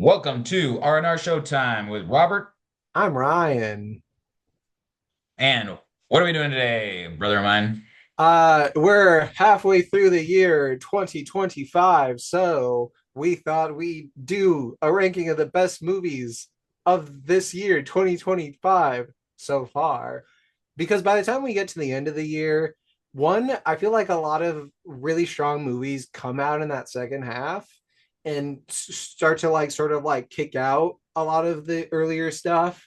Welcome to R&R Showtime with Robert. I'm Ryan. And what are we doing today, brother of mine? We're halfway through the year 2025, so we thought we'd do a ranking of the best movies of this year, 2025, so far. Because by the time we get to the end of the year, one, I feel like a lot of really strong movies come out in that second half and start to sort of kick out a lot of the earlier stuff.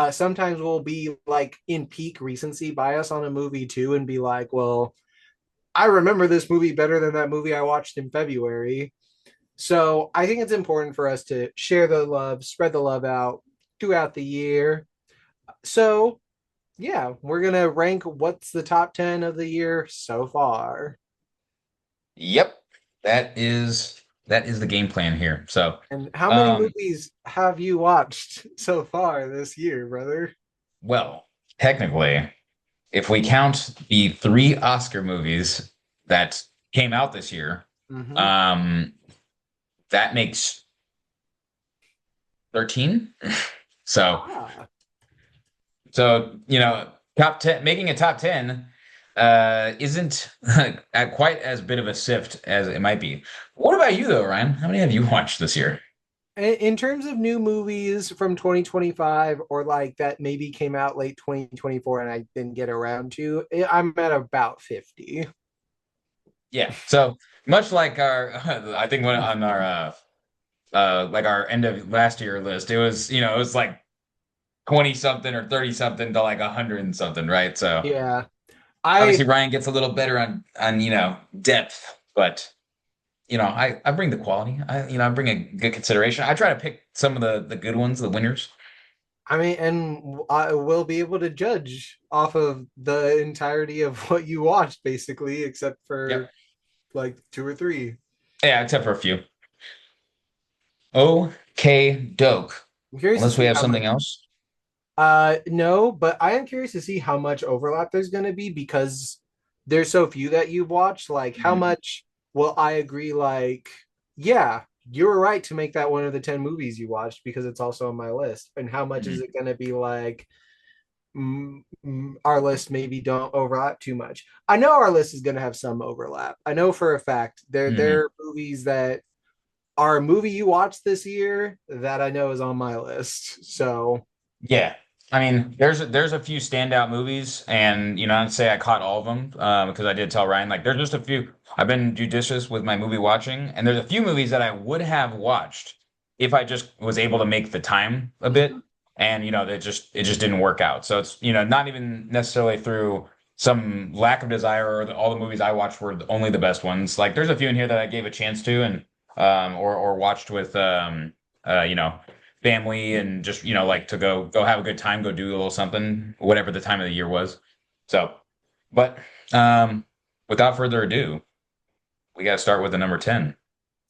Sometimes we'll be like in peak recency bias on a movie too and be like, well, I remember this movie better than that movie I watched in February. So I think it's important for us to share the love, spread the love out throughout the year. So yeah, we're gonna rank what's the top 10 of the year so far. Yep, that is the game plan here. So, And how many um, movies have you watched so far this year, brother? well, technically, if we count the three Oscar movies that came out this year, Mm-hmm. um, that makes 13. So, Ah. top 10, making a top 10 isn't quite as bit of a sift as it might be. What about you though, Ryan? How many have you watched this year? In terms of new movies from 2025 or like that maybe came out late 2024 and I didn't get around to, I'm at about 50. Yeah. So much like our, I think when on our like our end of last year list, it was like 20 something or 30 something to like 100 and something, right? So Yeah. I obviously Ryan gets a little better on depth, but I bring the quality. I bring a good consideration. I try to pick some of the good ones, the winners. I mean, and I will be able to judge off of the entirety of what you watched, basically, except Yep. for like two or three. Yeah, except for a few. Okay, doke. I'm curious to Unless we see have how much. something else. No, but I am curious to see how much overlap there's going to be because there's so few that you've watched. Like, how Mhm. much will I agree? Like, yeah, you were right to make that one of the 10 movies you watched because it's also on my list. And how much is Mhm. it going to be like, our list maybe don't overlap too much? I know our list is going to have some overlap. I know for a fact there Mhm. are movies that are a movie you watched this year that I know is on my list. So, Yeah. I mean, there's a few standout movies, and I'd say I caught all of them because I did tell Ryan like there's just a few. I've been judicious with my movie watching, and there's a few movies that I would have watched if I just was able to make the time a bit, and it just didn't work out. So it's not even necessarily through some lack of desire or all the movies I watched were only the best ones. Like there's a few in here that I gave a chance to and or watched with you know family and just like to go have a good time, go do a little something, whatever the time of the year was. So, but um, without further ado, we got to start with the number 10.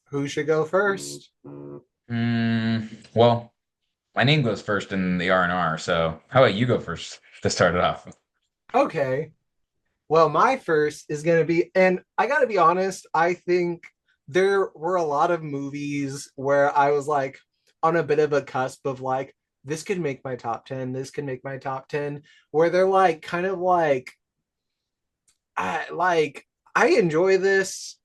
who should go first? Well, my name goes first in the R&R, so how about you go first to start it off? Okay. Well, my first is going to be, and I got to be honest, I think there were a lot of movies where I was like on a bit of a cusp of like, this could make my top 10, this could make my top 10, where they're like, kind of like, I enjoy this.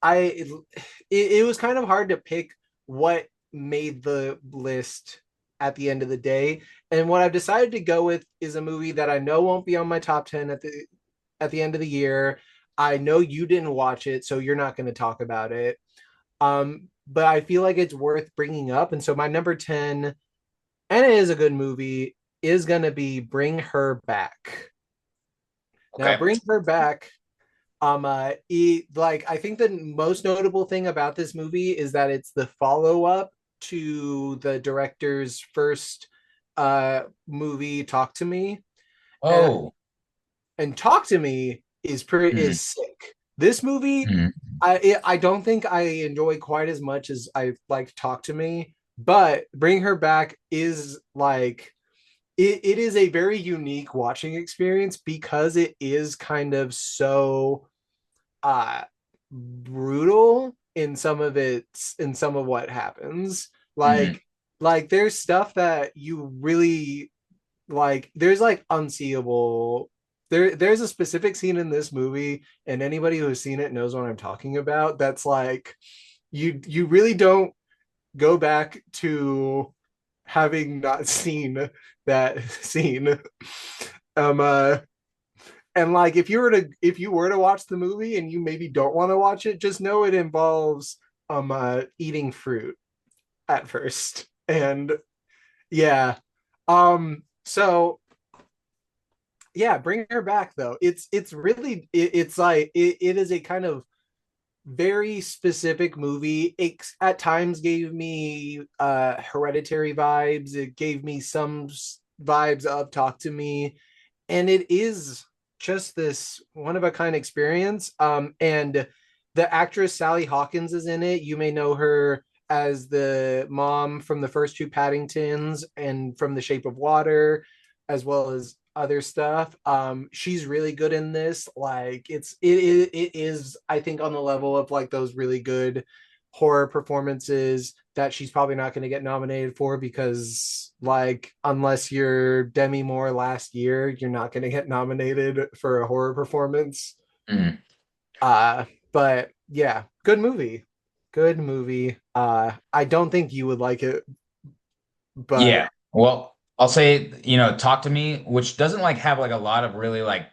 It was kind of hard to pick what made the list at the end of the day. And what I've decided to go with is a movie that I know won't be on my top 10 at the end of the year. I know you didn't watch it, so you're not going to talk about it. But I feel like it's worth bringing up. And so my number 10, and it is a good movie, is going to be Bring Her Back. Now, Okay. Bring Her Back, like I think the most notable thing about this movie is that it's the follow-up to the director's first movie, Talk to Me. And Oh. Talk to Me is pretty Mhm. is sick. This movie, Mhm. I don't think I enjoy quite as much as I like Talk to Me, but Bring Her Back is like it is a very unique watching experience because it is kind of so brutal in some of what happens. Mhm. Like there's stuff that you really like. There's like unseeable. There's a specific scene in this movie, and anybody who has seen it knows what I'm talking about. That's like you really don't go back to having not seen that scene. Um uh and like if you were to watch the movie and you maybe don't want to watch it, just know it involves eating fruit at first. And yeah. So yeah, bring her back though. It's really it's like it is a kind of very specific movie. It at times gave me hereditary vibes. It gave me some vibes of Talk to Me, and it is just this one of a kind experience. And the actress Sally Hawkins is in it. You may know her as the mom from the first two Paddingtons and from The Shape of Water, as well as other stuff. She's really good in this. Like it is, I think, on the level of like those really good horror performances that she's probably not going to get nominated for, because like unless you're Demi Moore last year, you're not going to get nominated for a horror performance. Mhm. But yeah, good movie. Good movie. I don't think you would like it, but Yeah. Well, I'll say, Talk to Me, which doesn't like have like a lot of really like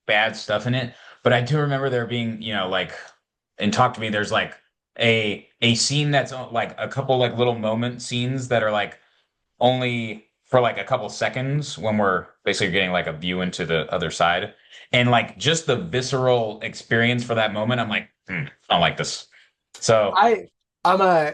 bad stuff in it, but I do remember there being, like in Talk to Me, there's like a scene that's like a couple like little moment scenes that are like only for like a couple seconds when we're basically getting like a view into the other side. And like just the visceral experience for that moment, I'm like, I don't like this. So I I'm a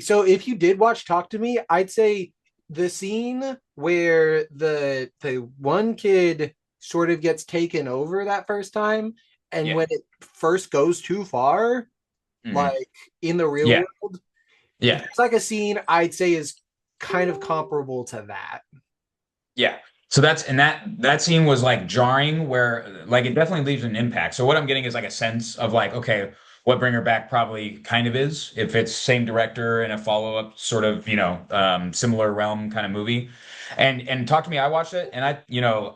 so if you did watch Talk to Me, I'd say the scene where the one kid sort of gets taken over that first time, and yeah. when it first goes too far, Mhm. like in the real Yeah. world, Yeah. there's like a scene I'd say is kind of comparable to that. Yeah. So that scene was like jarring where like it definitely leaves an impact. So what I'm getting is like a sense of like, okay, what Bring Her Back probably kind of is, if it's same director and a follow-up sort of, similar realm kind of movie. And Talk to Me, I watched it and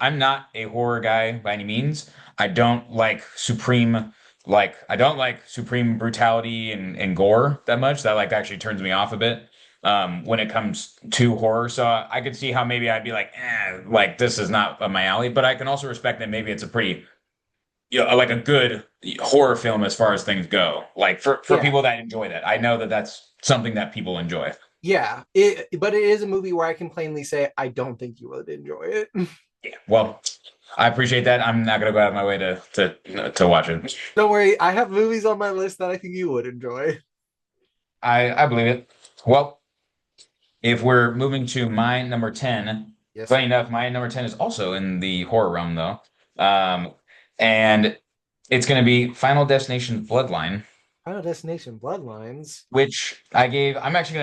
I'm not a horror guy by any means. I don't like supreme brutality and gore that much. That like actually turns me off a bit when it comes to horror. So I could see how maybe I'd be like, like this is not up my alley. But I can also respect that maybe it's a pretty, like a good horror film as far as things go. Like for Yeah. people that enjoy that, I know that that's something that people enjoy. Yeah. But it is a movie where I can plainly say I don't think you would enjoy it. Yeah. Well, I appreciate that. I'm not gonna go out of my way to watch it. Don't worry, I have movies on my list that I think you would enjoy. I believe it. Well, if we're moving to my number 10, Yes, funny sir. enough, my number 10 is also in the horror realm though. And it's going to be Final Destination Bloodline, Final Destination Bloodlines. which I actually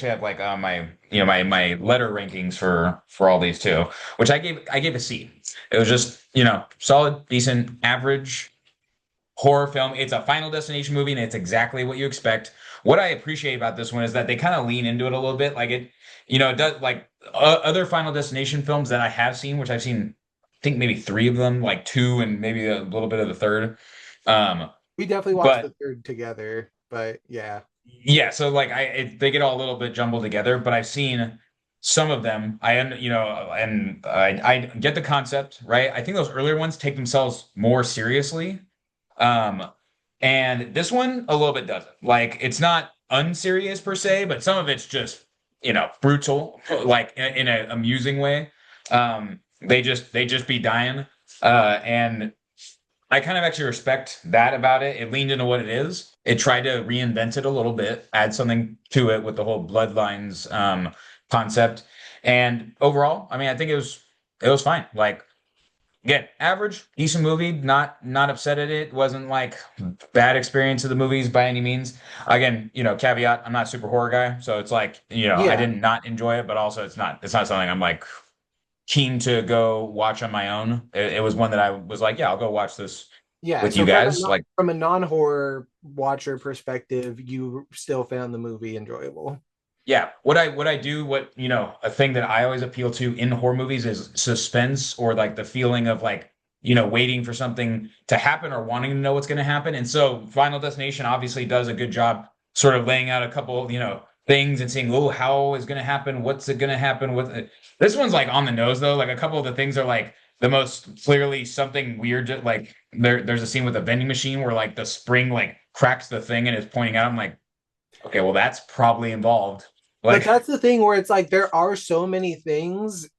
have like my letter rankings for all these too, which I gave a C. It was just, solid, decent, average horror film. It's a Final Destination movie, and it's exactly what you expect. What I appreciate about this one is that they kind of lean into it a little bit. Like it does like other Final Destination films that I have seen, which I've seen, I think maybe three of them, like two and maybe a little bit of the third. Um, We definitely watched but the third together, but yeah. yeah, so like they get all a little bit jumbled together, but I've seen some of them. And I get the concept, right? I think those earlier ones take themselves more seriously. Um, and this one a little bit doesn't. Like it's not unserious per se, but some of it's just, brutal, like in an amusing way. They just be dying. And I kind of actually respect that about it. It leaned into what it is. It tried to reinvent it a little bit, add something to it with the whole bloodlines concept. And overall, I mean, I think it was fine. Like again, average, decent movie. Not upset at it. Wasn't like bad experience of the movies by any means. Again, caveat, I'm not a super horror guy, so it's like, I Yeah. didn't not enjoy it, but also it's not something I'm like keen to go watch on my own. It was one that I was like, yeah, I'll go watch this Yeah. with So you guys. Like, from a non-horror watcher perspective, you still found the movie enjoyable. Yeah, what I do, what a thing that I always appeal to in horror movies is suspense, or like the feeling of like, waiting for something to happen or wanting to know what's going to happen. And so Final Destination obviously does a good job sort of laying out a couple, things and saying, "Oh, how is going to happen? What's it going to happen?" This one's like on the nose though. Like a couple of the things are like the most clearly something weird. Like there's a scene with a vending machine where like the spring like cracks the thing and is pointing out. I'm like, okay, well that's probably involved. But Like, that's the thing where it's like there are so many things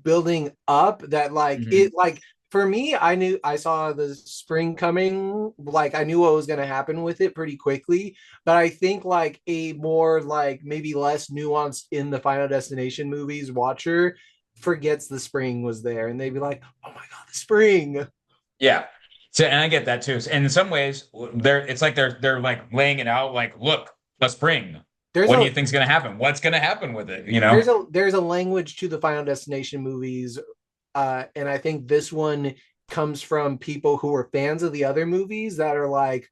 building up that like mhm. it like for me, I saw the spring coming, like I knew what was gonna happen with it pretty quickly. But I think like a more like maybe less nuanced in the Final Destination movies watcher forgets the spring was there and they'd be like, oh my god, the spring. Yeah. So, and I get that too. And in some ways, it's like they're like laying it out. Like, look, the spring. There's What do a you think's going to happen? What's going to happen with it? there's a language to the Final Destination movies, and I think this one comes from people who are fans of the other movies that are like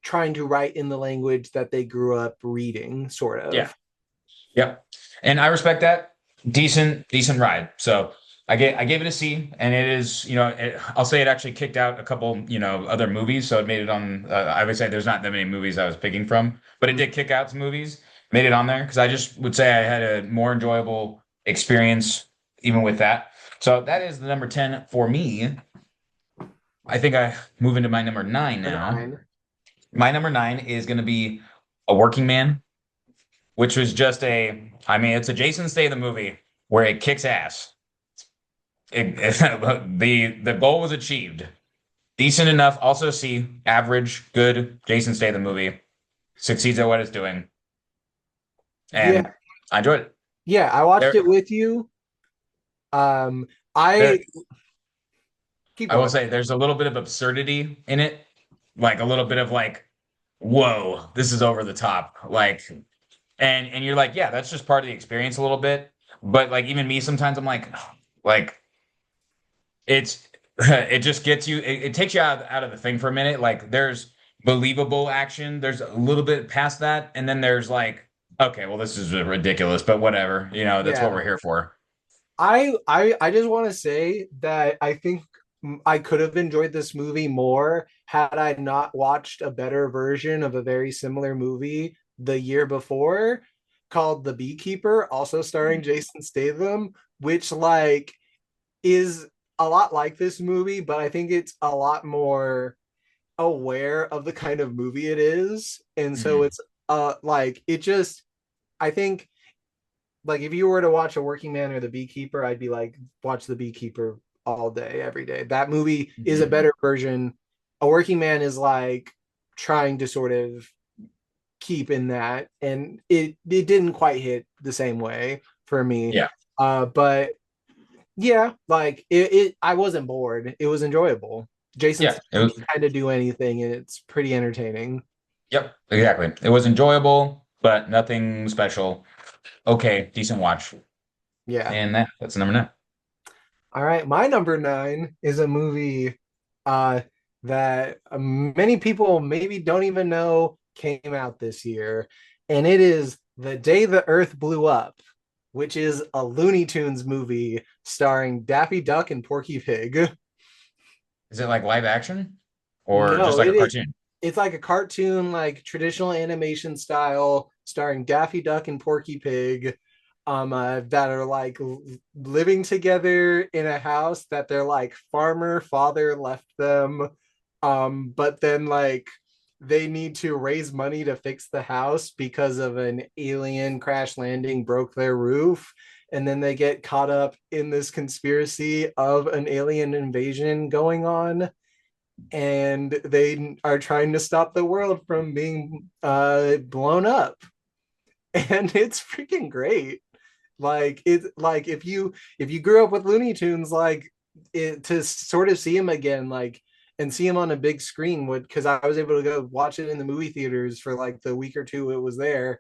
trying to write in the language that they grew up reading, sort Yeah. of. Yep. And I respect that. Decent ride. So I gave it a C, and it is, I'll say it actually kicked out a couple, other movies. So it made it on. I would say there's not that many movies I was picking from, but it did kick out some movies. Made it on there because I just would say I had a more enjoyable experience even with that. So that is the number 10 for me. I think I move into my number nine Or now. nine. My number nine is going to be A Working Man, which was just I mean, it's a Jason Statham movie where it kicks ass. The goal was achieved. Decent enough. Also, see average, good Jason Statham movie succeeds at what it's doing, Yeah, and I enjoyed it. yeah, I watched There, it with you. Um, there. I keep I will going. say there's a little bit of absurdity in it, like a little bit of like, whoa, this is over the top, like, and you're like, yeah, that's just part of the experience a little bit. But like even me, sometimes I'm like it's it just gets you it takes you out of the thing for a minute. Like there's believable action, there's a little bit past that, and then there's like, okay, well this is ridiculous, but whatever, that's what Yeah, we're here for. I just want to say that I think I could have enjoyed this movie more had I not watched a better version of a very similar movie the year before called The Beekeeper, also starring Jason Statham, which like is a lot like this movie, but I think it's a lot more aware of the kind of movie it is. And so Mhm. it's like it just I think like if you were to watch A Working Man or The Beekeeper, I'd be like, watch The Beekeeper all day, every day. That movie is a Mhm. better version. A Working Man is like trying to sort of keep in that, and it didn't quite hit the same way for me. Yeah, But yeah, like it I wasn't bored. It was enjoyable. Jason yeah, it Statham was. can kind of do anything, and it's pretty entertaining. Yep, exactly. It was enjoyable, but nothing special. Okay, decent watch. Yeah. And that's number nine. All right, my number nine is a movie uh that many people maybe don't even know came out this year, and it is The Day the Earth Blew Up, which is a Looney Tunes movie starring Daffy Duck and Porky Pig. Is it like live action or just No, like a cartoon? it's like a cartoon, like traditional animation style, starring Daffy Duck and Porky Pig, that are like living together in a house that their like farmer father left them. But then like they need to raise money to fix the house because of an alien crash landing broke their roof. And then they get caught up in this conspiracy of an alien invasion going on, and they are trying to stop the world from being blown up. And it's freaking great. Like it's like if you grew up with Looney Tunes, like to sort of see him again, like and see him on a big screen would, because I was able to go watch it in the movie theaters for like the week or two it was there.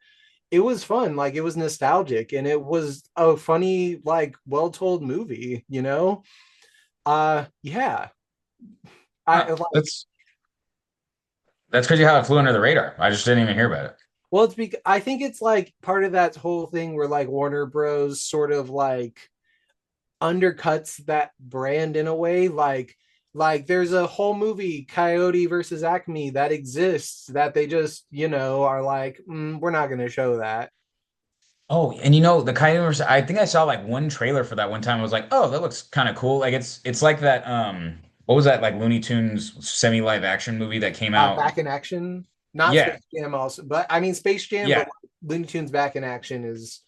It was fun, like it was nostalgic, and it was a funny, like well told movie, you know. Yeah, I Huh, like that's crazy how it flew under the radar. I just didn't even hear about it. Well, it's because I think it's like part of that whole thing where like Warner Bros. Sort of like undercuts that brand in a way. Like there's a whole movie, Coyote versus Acme, that exists that they just are like, we're not going to show that. Oh, and the Coyote Universe, I think I saw like one trailer for that one time. I was like, oh, that looks kind of cool. Like it's like that what was that like Looney Tunes semi live action movie that came out? Back in Action, not Yeah, Space Jam, also, but I mean Space Jam, but yeah, like, Looney Tunes Back in Action is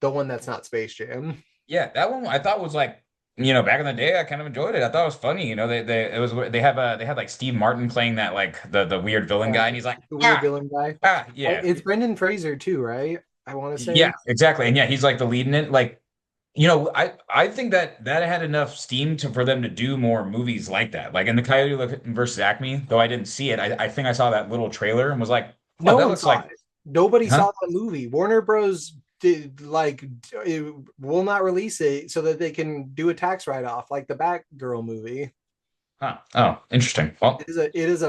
the one that's not Space Jam. yeah. That one I thought was like, back in the day, I kind of enjoyed it. I thought it was funny. They had like Steve Martin playing that like the weird villain guy, and he's like, The weird ah, villain guy. yeah. It's Brendan Fraser too, right? I want to Yeah, say. exactly. And yeah, he's like the lead in it. Like, I think that had enough steam for them to do more movies like that. Like in the Coyote versus Acme, though I didn't see it. I think I saw that little trailer and was like, oh, No that one looks saw like, it. Nobody huh? saw the movie. Warner Bros. Did like it will not release it so that they can do a tax write off, like the Batgirl movie. Huh. Oh, interesting. Well, It is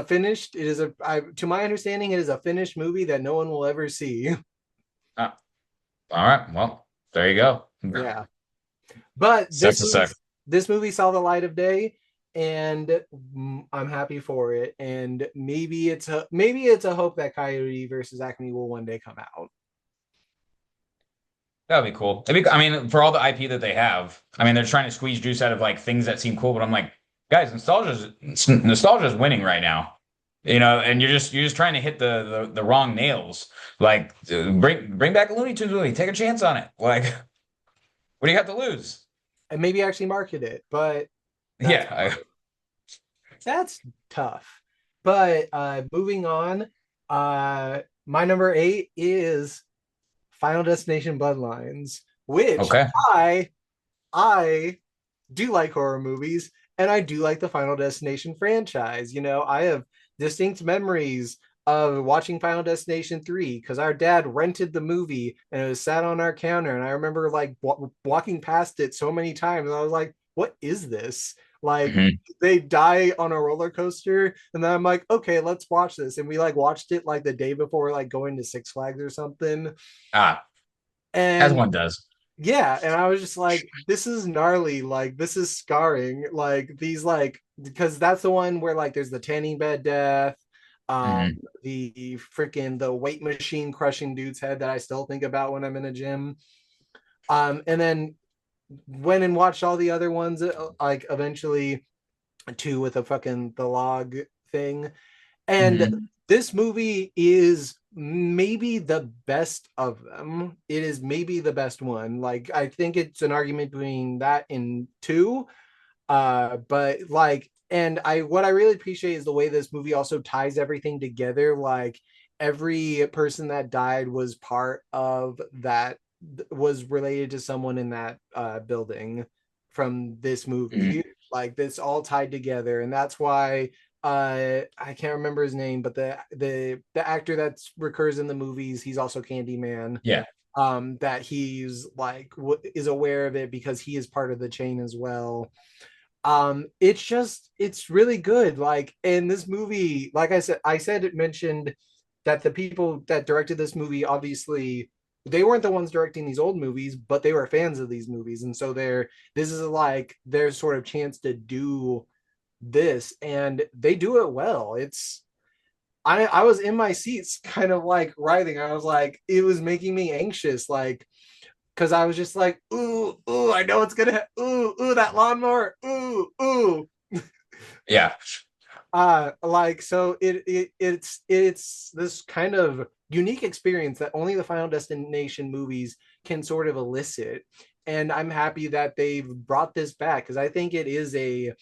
to my understanding, it is a finished movie that no one will ever see. all right. Well, there you go. Yeah, but Such a sec. this movie saw the light of day, and I'm happy for it. And maybe it's a hope that Coyote versus Acme will one day come out. That'd be cool. I mean, for all the IP that they have, I mean, they're trying to squeeze juice out of like things that seem cool, but I'm like, guys, nostalgia's winning right now. And you're just trying to hit the wrong nails. Like, bring back a Looney Tunes movie, take a chance on it. Like, what do you have to lose? And maybe actually market it, but that's Yeah, that's tough. But moving on, my number 8 is Final Destination Bloodlines, which okay. I I do like horror movies, and I do like the Final Destination franchise. I have distinct memories of watching Final Destination 3 because our dad rented the movie and it was sat on our counter. And I remember like walking past it so many times. And I was like, what is this? Like, Mhm. they die on a roller coaster. And then I'm like, okay, let's watch this. And we like watched it like the day before, like going to Six Flags or something. Ah, as And one does. yeah, and I was just like, this is gnarly, like this is scarring, like these like because that's the one where like there's the tanning bed death, Hmm. the freaking the weight machine crushing dude's head that I still think about when I'm in a gym. And then went and watched all the other ones, like eventually two with a fucking the log thing. And Hmm. this movie is maybe the best of them. It is maybe the best one. Like, I think it's an argument between that and two. But like, and what I really appreciate is the way this movie also ties everything together. Like, every person that died was part of that, was related to someone in that building from this Hmm. movie. Like, this all tied together, and that's why I can't remember his name, but the actor that recurs in the movies, he's also Candyman. Yeah. That he's like is aware of it because he is part of the chain as well. It's really good. Like, in this movie, like I said it mentioned that the people that directed this movie, obviously they weren't the ones directing these old movies, but they were fans of these movies, and so this is like their sort of chance to do this, and they do it well. I was in my seats kind of like writhing. I was like, it was making me anxious, like, because I was just like, ooh, I know it's gonna, ooh, that lawnmower, ooh. Yeah. Like, so it's this kind of unique experience that only the Final Destination movies can sort of elicit. And I'm happy that they've brought this back because I think it is a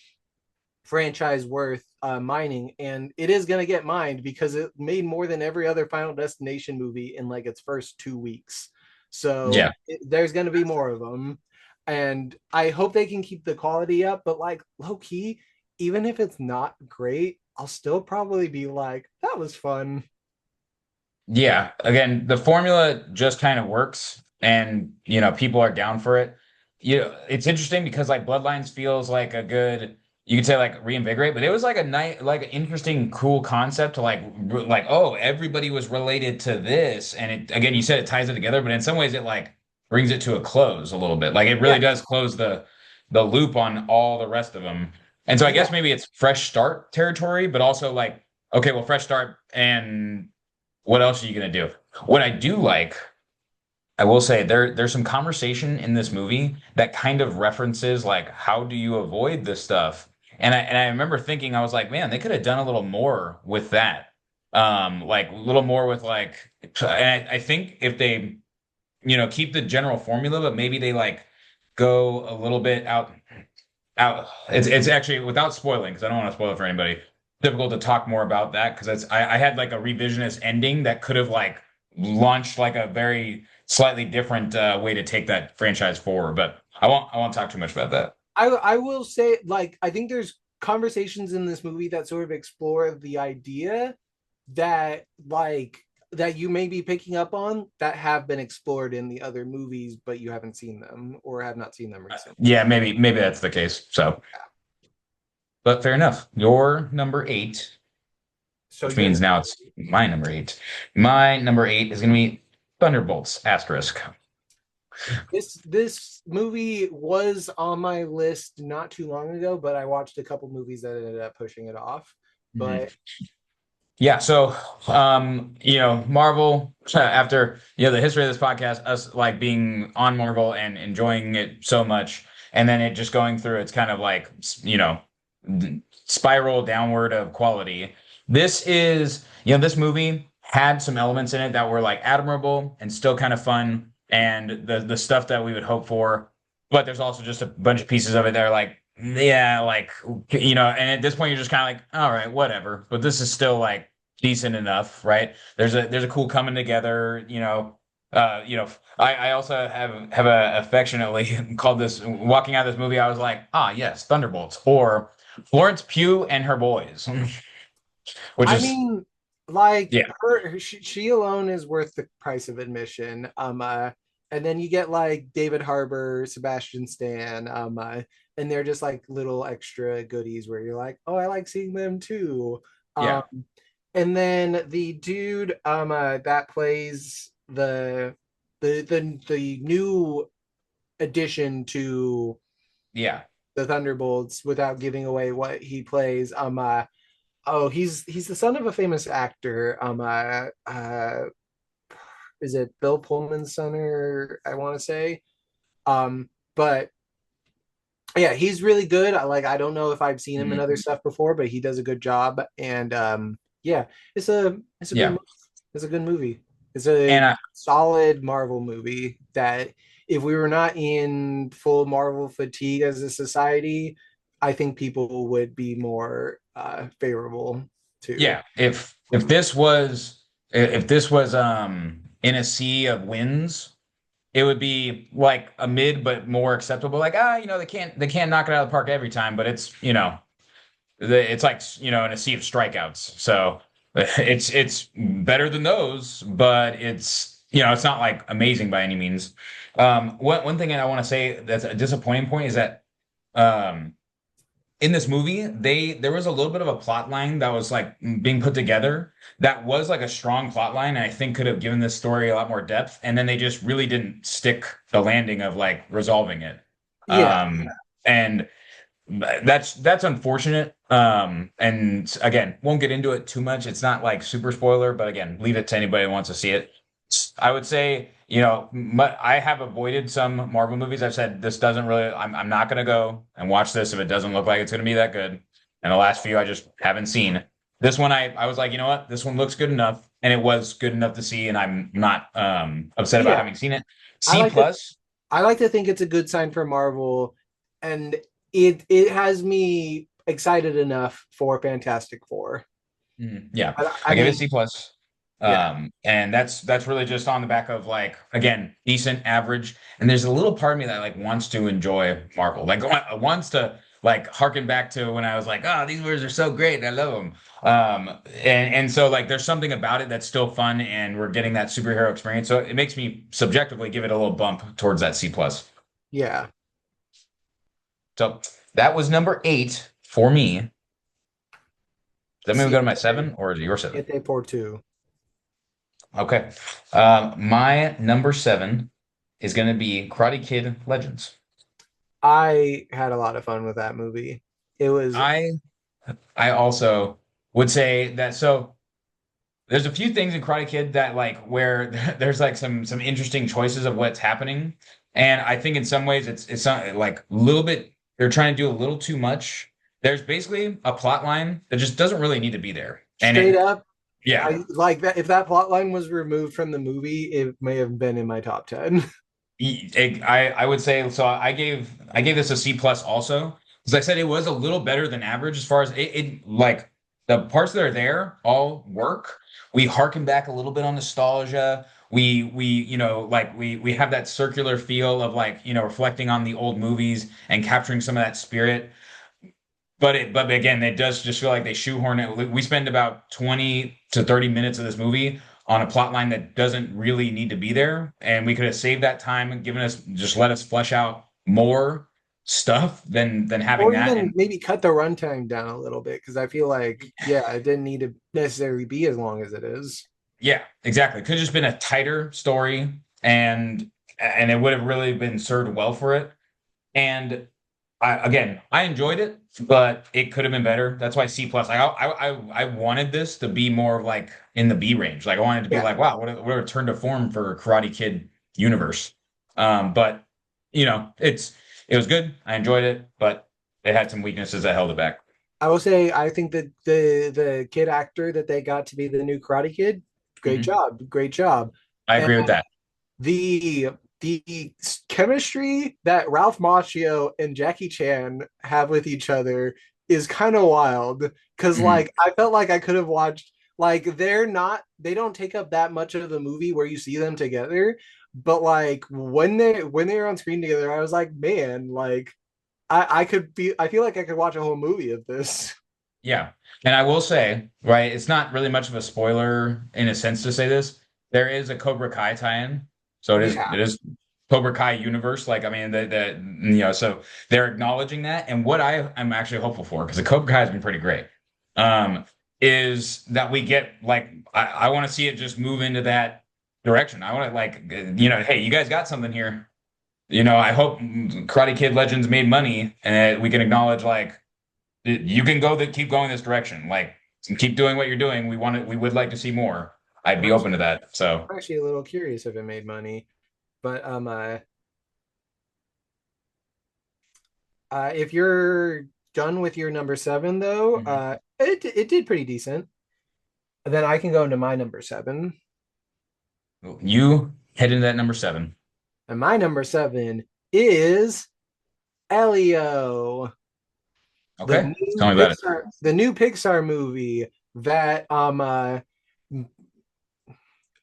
franchise worth mining, and it is going to get mined because it made more than every other Final Destination movie in like its first 2 weeks. So Yeah. there's going to be more of them, and I hope they can keep the quality up. But like, low key, even if it's not great, I'll still probably be like, that was fun. Yeah. Again, the formula just kind of works and people are down for it. It's interesting because like Bloodlines feels like a good you could say like reinvigorate, but it was like a night, like an interesting, cool concept to like, oh, everybody was related to this. And it, again, you said it ties it together, but in some ways it like brings it to a close a little bit. Like it really Yeah, does close the loop on all the rest of them. And so I yeah. guess maybe it's fresh start territory, but also like, okay, well, fresh start and what else are you gonna do? What I do like, I will say there's some conversation in this movie that kind of references like how do you avoid this stuff? And I remember thinking I was like, man, they could have done a little more with that. Like a little more with like and I think if they, keep the general formula, but maybe they like go a little bit out. It's actually without spoiling, because I don't want to spoil it for anybody. Difficult to talk more about that because I had like a revisionist ending that could have like launched like a very slightly different way to take that franchise forward. But I won't talk too much about that. I will say, like, I think there's conversations in this movie that sort of explore the idea that that you may be picking up on that have been explored in the other movies, but you haven't seen them or have not seen them recently. Yeah, maybe that's the case. So, but fair enough. Your number eight, So which you're means now it's my number eight. My number eight is going to be Thunderbolts asterisk. this movie was on my list not too long ago, but I watched a couple movies that ended up pushing it off. Mhm. But Yeah, so Marvel, after the history of this podcast, us like being on Marvel and enjoying it so much, and then it just going through its kind of like spiral downward of quality. This movie had some elements in it that were like admirable and still kind of fun, and the stuff that we would hope for, but there's also just a bunch of pieces of it that are like, yeah, like and at this point you're just kind of like, all right, whatever. But this is still like decent enough, right? There's a cool coming together, I also have a affectionately called this walking out of this movie. I was like, ah, yes, Thunderbolts or Florence Pugh and her boys, which I is mean, like yeah, she alone is worth the price of admission. And then you get like David Harbour, Sebastian Stan, and they're just like little extra goodies where you're like, oh, I like seeing them too. Um, yeah, and then the dude, that plays the new addition to yeah. the Thunderbolts without giving away what he plays. Oh, he's the son of a famous actor. Is it Bill Pullman's son, or I want to say? But yeah, he's really good. I don't know if I've seen him in other Mhm. stuff before, but he does a good job. And yeah, it's a Yeah. it's a good movie. It's a And I, solid Marvel movie that if we were not in full Marvel fatigue as a society, I think people would be more favorable to. yeah, if this was in a sea of wins, it would be like a mid but more acceptable. Like, they can't knock it out of the park every time, but it's like, in a sea of strikeouts. So it's better than those, but it's not like amazing by any means. One thing I want to say that's a disappointing point is that um in this movie, there was a little bit of a plot line that was like being put together that was like a strong plot line, and I think could have given this story a lot more depth. And then they just really didn't stick the landing of like resolving it. Yeah, And that's unfortunate. And again, won't get into it too much. It's not like super spoiler, but again, leave it to anybody who wants to see it. I would say, I have avoided some Marvel movies. I've said this doesn't really, I'm not going to go and watch this if it doesn't look like it's going to be that good. And the last few I just haven't seen. This one, I was like, you know what? This one looks good enough. And it was good enough to see. And I'm not upset about yeah. having seen it. I C like to plus. I like to think it's a good sign for Marvel, and it has me excited enough for Fantastic Four. Yeah, I I gave it a mean, C plus. yeah, And that's really just on the back of like again decent average. And there's a little part of me that like wants to enjoy Marvel, like wants to like harken back to when I was like, oh, these words are so great, I love them. And so like there's something about it that's still fun, and we're getting that superhero experience. So it makes me subjectively give it a little bump towards that C plus. yeah. So that was number eight for me, does that mean we go to my Siete, seven or is it your seven? Siete por two. Okay. My number seven is going to be Karate Kid Legends. I had a lot of fun with that movie. It was I I also would say that so there's a few things in Karate Kid that like where there's like some interesting choices of what's happening, and I think in some ways it's not, like a little bit they're trying to do a little too much. There's basically a plot line that just doesn't really need to be there, and straight up. yeah, I like that. If that plot line was removed from the movie, it may have been in my top 10. I would say so. I gave this a C plus also because I said it was a little better than average as far as it like the parts that are there all work. We harken back a little bit on nostalgia. We like we have that circular feel of like reflecting on the old movies and capturing some of that spirit. But again, it does just feel like they shoehorn it. We spend about 20 to 30 minutes of this movie on a plot line that doesn't really need to be there. And we could have saved that time and given us just let us flesh out more stuff than having Or that. even And maybe cut the runtime down a little bit because I feel like, yeah, it didn't need to necessarily be as long as it is. yeah, exactly. Could have just been a tighter story and it would have really been served well for it. And I enjoyed it, but it could have been better. That's why C plus. Like I wanted this to be more of like in the B range. Like I wanted to be Yeah, like, wow, what a return to form for Karate Kid universe. But it was good. I enjoyed it, but it had some weaknesses that held it back. I will say I think that the kid actor that they got to be the new Karate Kid, great Mhm. job, great job. I And agree with that. the the chemistry that Ralph Macchio and Jackie Chan have with each other is kind of wild because Mhm. like I felt like I could have watched like they don't take up that much of the movie where you see them together, but like when they're on screen together I was like, man, like I feel like I could watch a whole movie of this. Yeah. And I will say, right, it's not really much of a spoiler in a sense to say this. There is a Cobra Kai tie-in. So Yeah, it is Cobra Kai universe. Like, I mean, so they're acknowledging that. And what I am actually hopeful for, because the Cobra Kai has been pretty great, um, is that we get like I want to see it just move into that direction. I want to like hey, you guys got something here. I hope Karate Kid Legends made money and we can acknowledge like you can keep going this direction. Like keep doing what you're doing. We would like to see more. I'd I'm be open actually to that. So I'm actually a little curious if it made money, but if you're done with your number seven, though, Mhm. it did pretty decent. Then I can go into my number seven, You head into that number seven. and my number seven is Elio, Okay. Tell me about it. The new Pixar movie that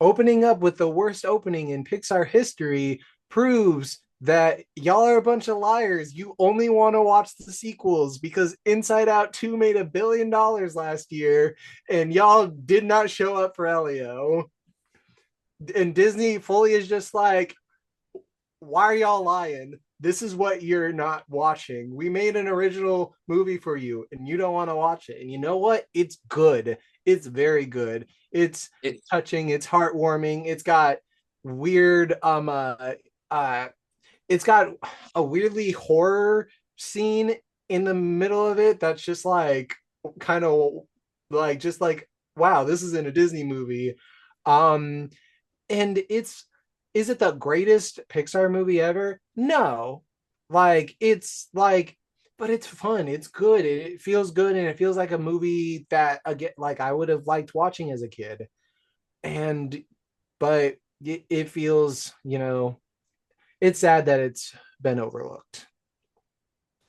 opening up with the worst opening in Pixar history proves that y'all are a bunch of liars. You only want to watch the sequels because Inside Out 2 made $1 billion last year and y'all did not show up for Elio. And Disney fully is just like, why are y'all lying? This is what you're not watching. We made an original movie for you and you don't want to watch it. And you know what? It's good. It's very good. It's It, touching, it's heartwarming. Weird uh it's got a weirdly horror scene in the middle of it that's just like kind of like just like wow, this is in a Disney movie. Um and it's is it the greatest Pixar movie ever? No. It's like but it's fun. It's good. It feels good and it feels like a movie that again like I would have liked watching as a kid. And but it feels, it's sad that it's been overlooked.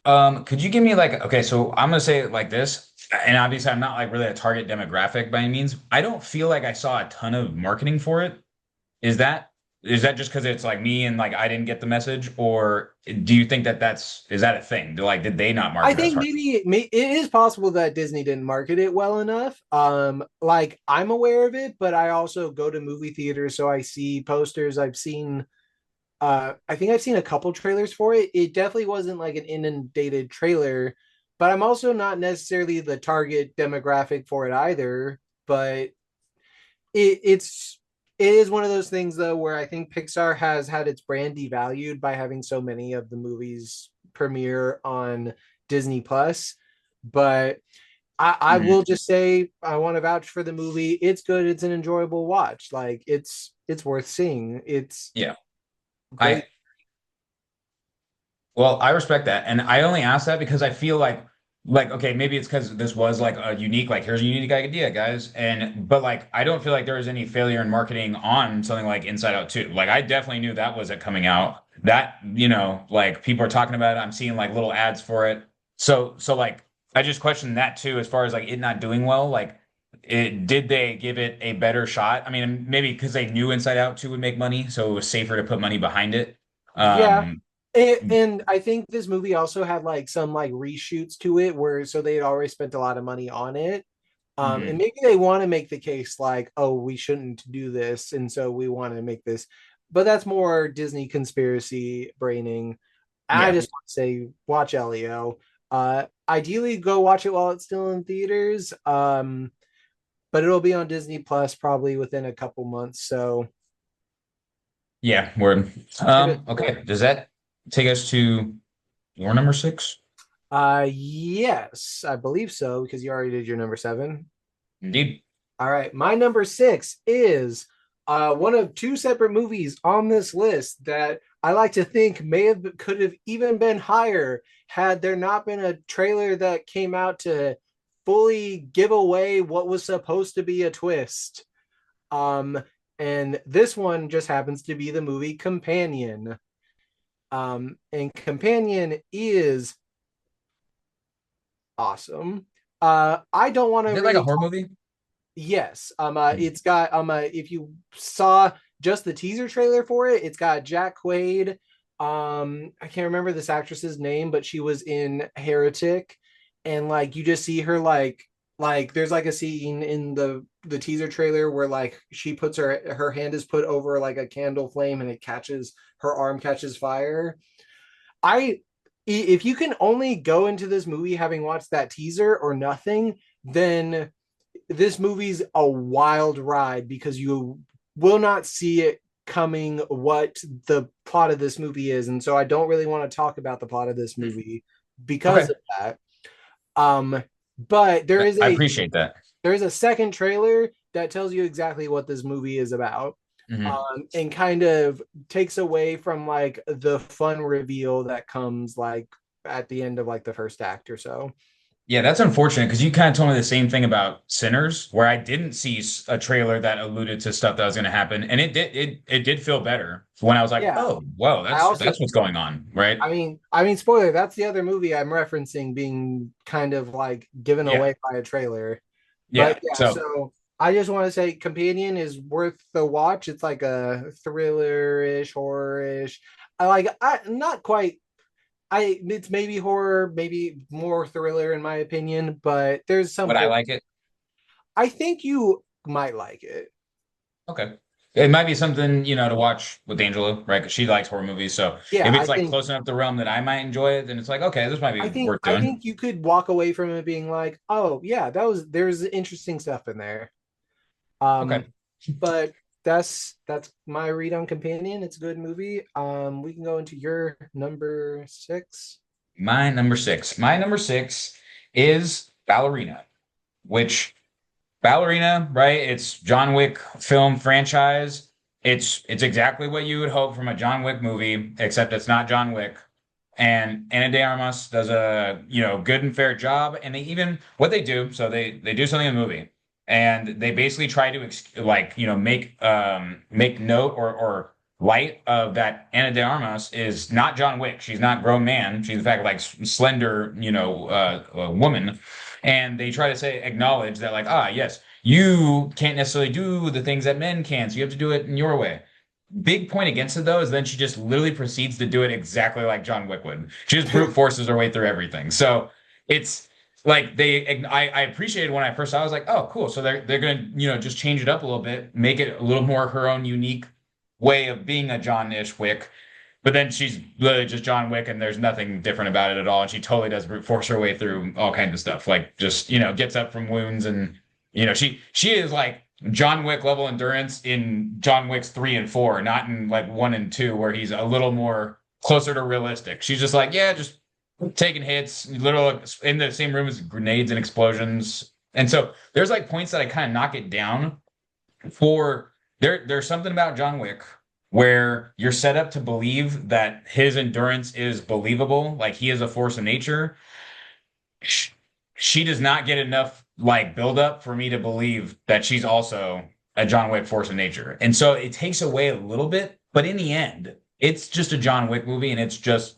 could you give me like okay, so I'm gonna say it like this, and obviously I'm not like really a target demographic by any means. I don't feel like I saw a ton of marketing for it. Is that is that just because it's like me and like I didn't get the message, or do you think that is that a thing? Did they not I market as think hard? it is possible that Disney didn't market it well enough. Like I'm aware of it, but I also go to movie theaters, so I see posters. I think I've seen a couple trailers for it. It definitely wasn't like an inundated trailer but I'm also not necessarily the target demographic for it either. But it's it is one of those things though where I think Pixar has had its brand devalued by having so many of the movies premiere on Disney Plus. But I Mhm. will just say I want to vouch for the movie. It's good. It's an enjoyable watch. Like it's worth seeing. It's Yeah. great. I Well, I respect that. And I only ask that because I feel like okay, maybe it's because this was like a unique, like here's a unique idea, guys. And but like I don't feel like there was any failure in marketing on something like Inside Out 2. Like I definitely knew that was it coming out. That, like people are talking about it. I'm seeing like little ads for it. So like I just questioned that too, as far as like it not doing well. Like did they give it a better shot? I mean, maybe because they knew Inside Out 2 would make money, so it was safer to put money behind it. Yeah. Um, And I think this movie also had like some like reshoots to it where so they had already spent a lot of money on it. And mhm. maybe they want to make the case like, oh, we shouldn't do this, and so we want to make this. But that's more Disney conspiracy braining. I Yeah. just want to say, watch Elio. Ideally, go watch it while it's still in theaters. But it'll be on Disney Plus probably within a couple months. So Yeah, word. give it. Okay. Does that take us to your number six? Yes, I believe so because you already did your number seven. Indeed. All right, my number six is one of two separate movies on this list that I like to think may have could have even been higher had there not been a trailer that came out to fully give away what was supposed to be a twist. Um, and this one just happens to be the movie Companion. And Companion is awesome. I don't want Is to it like a really horror talk. movie? Yes. It's got if you saw just the teaser trailer for it, it's got Jack Quaid. I can't remember this actress's name, but she was in Heretic, and like you just see her like there's like a scene in the teaser trailer where like she puts her hand is put over like a candle flame and it catches her arm catches fire. I if you can only go into this movie having watched that teaser or nothing, then this movie's a wild ride because you will not see it coming what the plot of this movie is. And so I don't really want to talk about the plot of this movie because Okay. of that. Um, but I appreciate that. there is a second trailer that tells you exactly what this movie is about. Hmm. And kind of takes away from like the fun reveal that comes like at the end of like the first act or so. Yeah, that's unfortunate because you kind of told me the same thing about Sinners, where I didn't see a trailer that alluded to stuff that was going to happen, and it did feel better when I was like, Yeah. oh, whoa, I that's also that's what's going on, right? I mean, spoiler, that's the other movie I'm referencing being kind of like given Yeah, away by a trailer. But yeah. yeah, So so I just want to say Companion is worth the watch. It's like a thriller-ish, horror-ish. I not quite I it's maybe horror, maybe more thriller in my opinion, but there's some would I horror. like it? I think you might like it. Okay. It might be something, to watch with Angela, right? Because she likes horror movies. So Yeah, if it's like close enough to realm that I might enjoy it, then it's like, okay, this might be worth I doing. think you could walk away from it being like, "Oh, yeah, there's interesting stuff in there." Okay. But that's my read on Companion. It's a good movie. We can go into your number six. My number six. My number six is Ballerina, which Ballerina, right? It's John Wick film franchise. It's exactly what you would hope from a John Wick movie, except it's not John Wick. And Ana de Armas does a, good and fair job. And they even what they do, so they do something in the movie, and they basically try to make note or light of that Ana de Armas is not John Wick. She's not grown man. She's in fact like slender, woman. And they try to say acknowledge that like yes, you can't necessarily do the things that men can, so you have to do it in your way. Big point against it though is then she just literally proceeds to do it exactly like John Wick would. She just brute forces her way through everything. So it's like I appreciated when I first saw it, I was like, oh, cool. So they're gonna, just change it up a little bit, make it a little more her own unique way of being a John-ish Wick. but then she's literally just John Wick, and there's nothing different about it at all. And she totally does brute force her way through all kinds of stuff, like just gets up from wounds, and she is like John Wick level endurance in John Wick's 3 and 4, not in like 1 and 2, where he's a little more closer to realistic. She's just like, yeah, just taking hits, literally in the same room as grenades and explosions. And so there's like points that I kind of knock it down for. There's something about John Wick where you're set up to believe that his endurance is believable, like he is a force of nature. She does not get enough like build up for me to believe that she's also a John Wick force of nature. And so it takes away a little bit, but in the end, it's just a John Wick movie, and it's just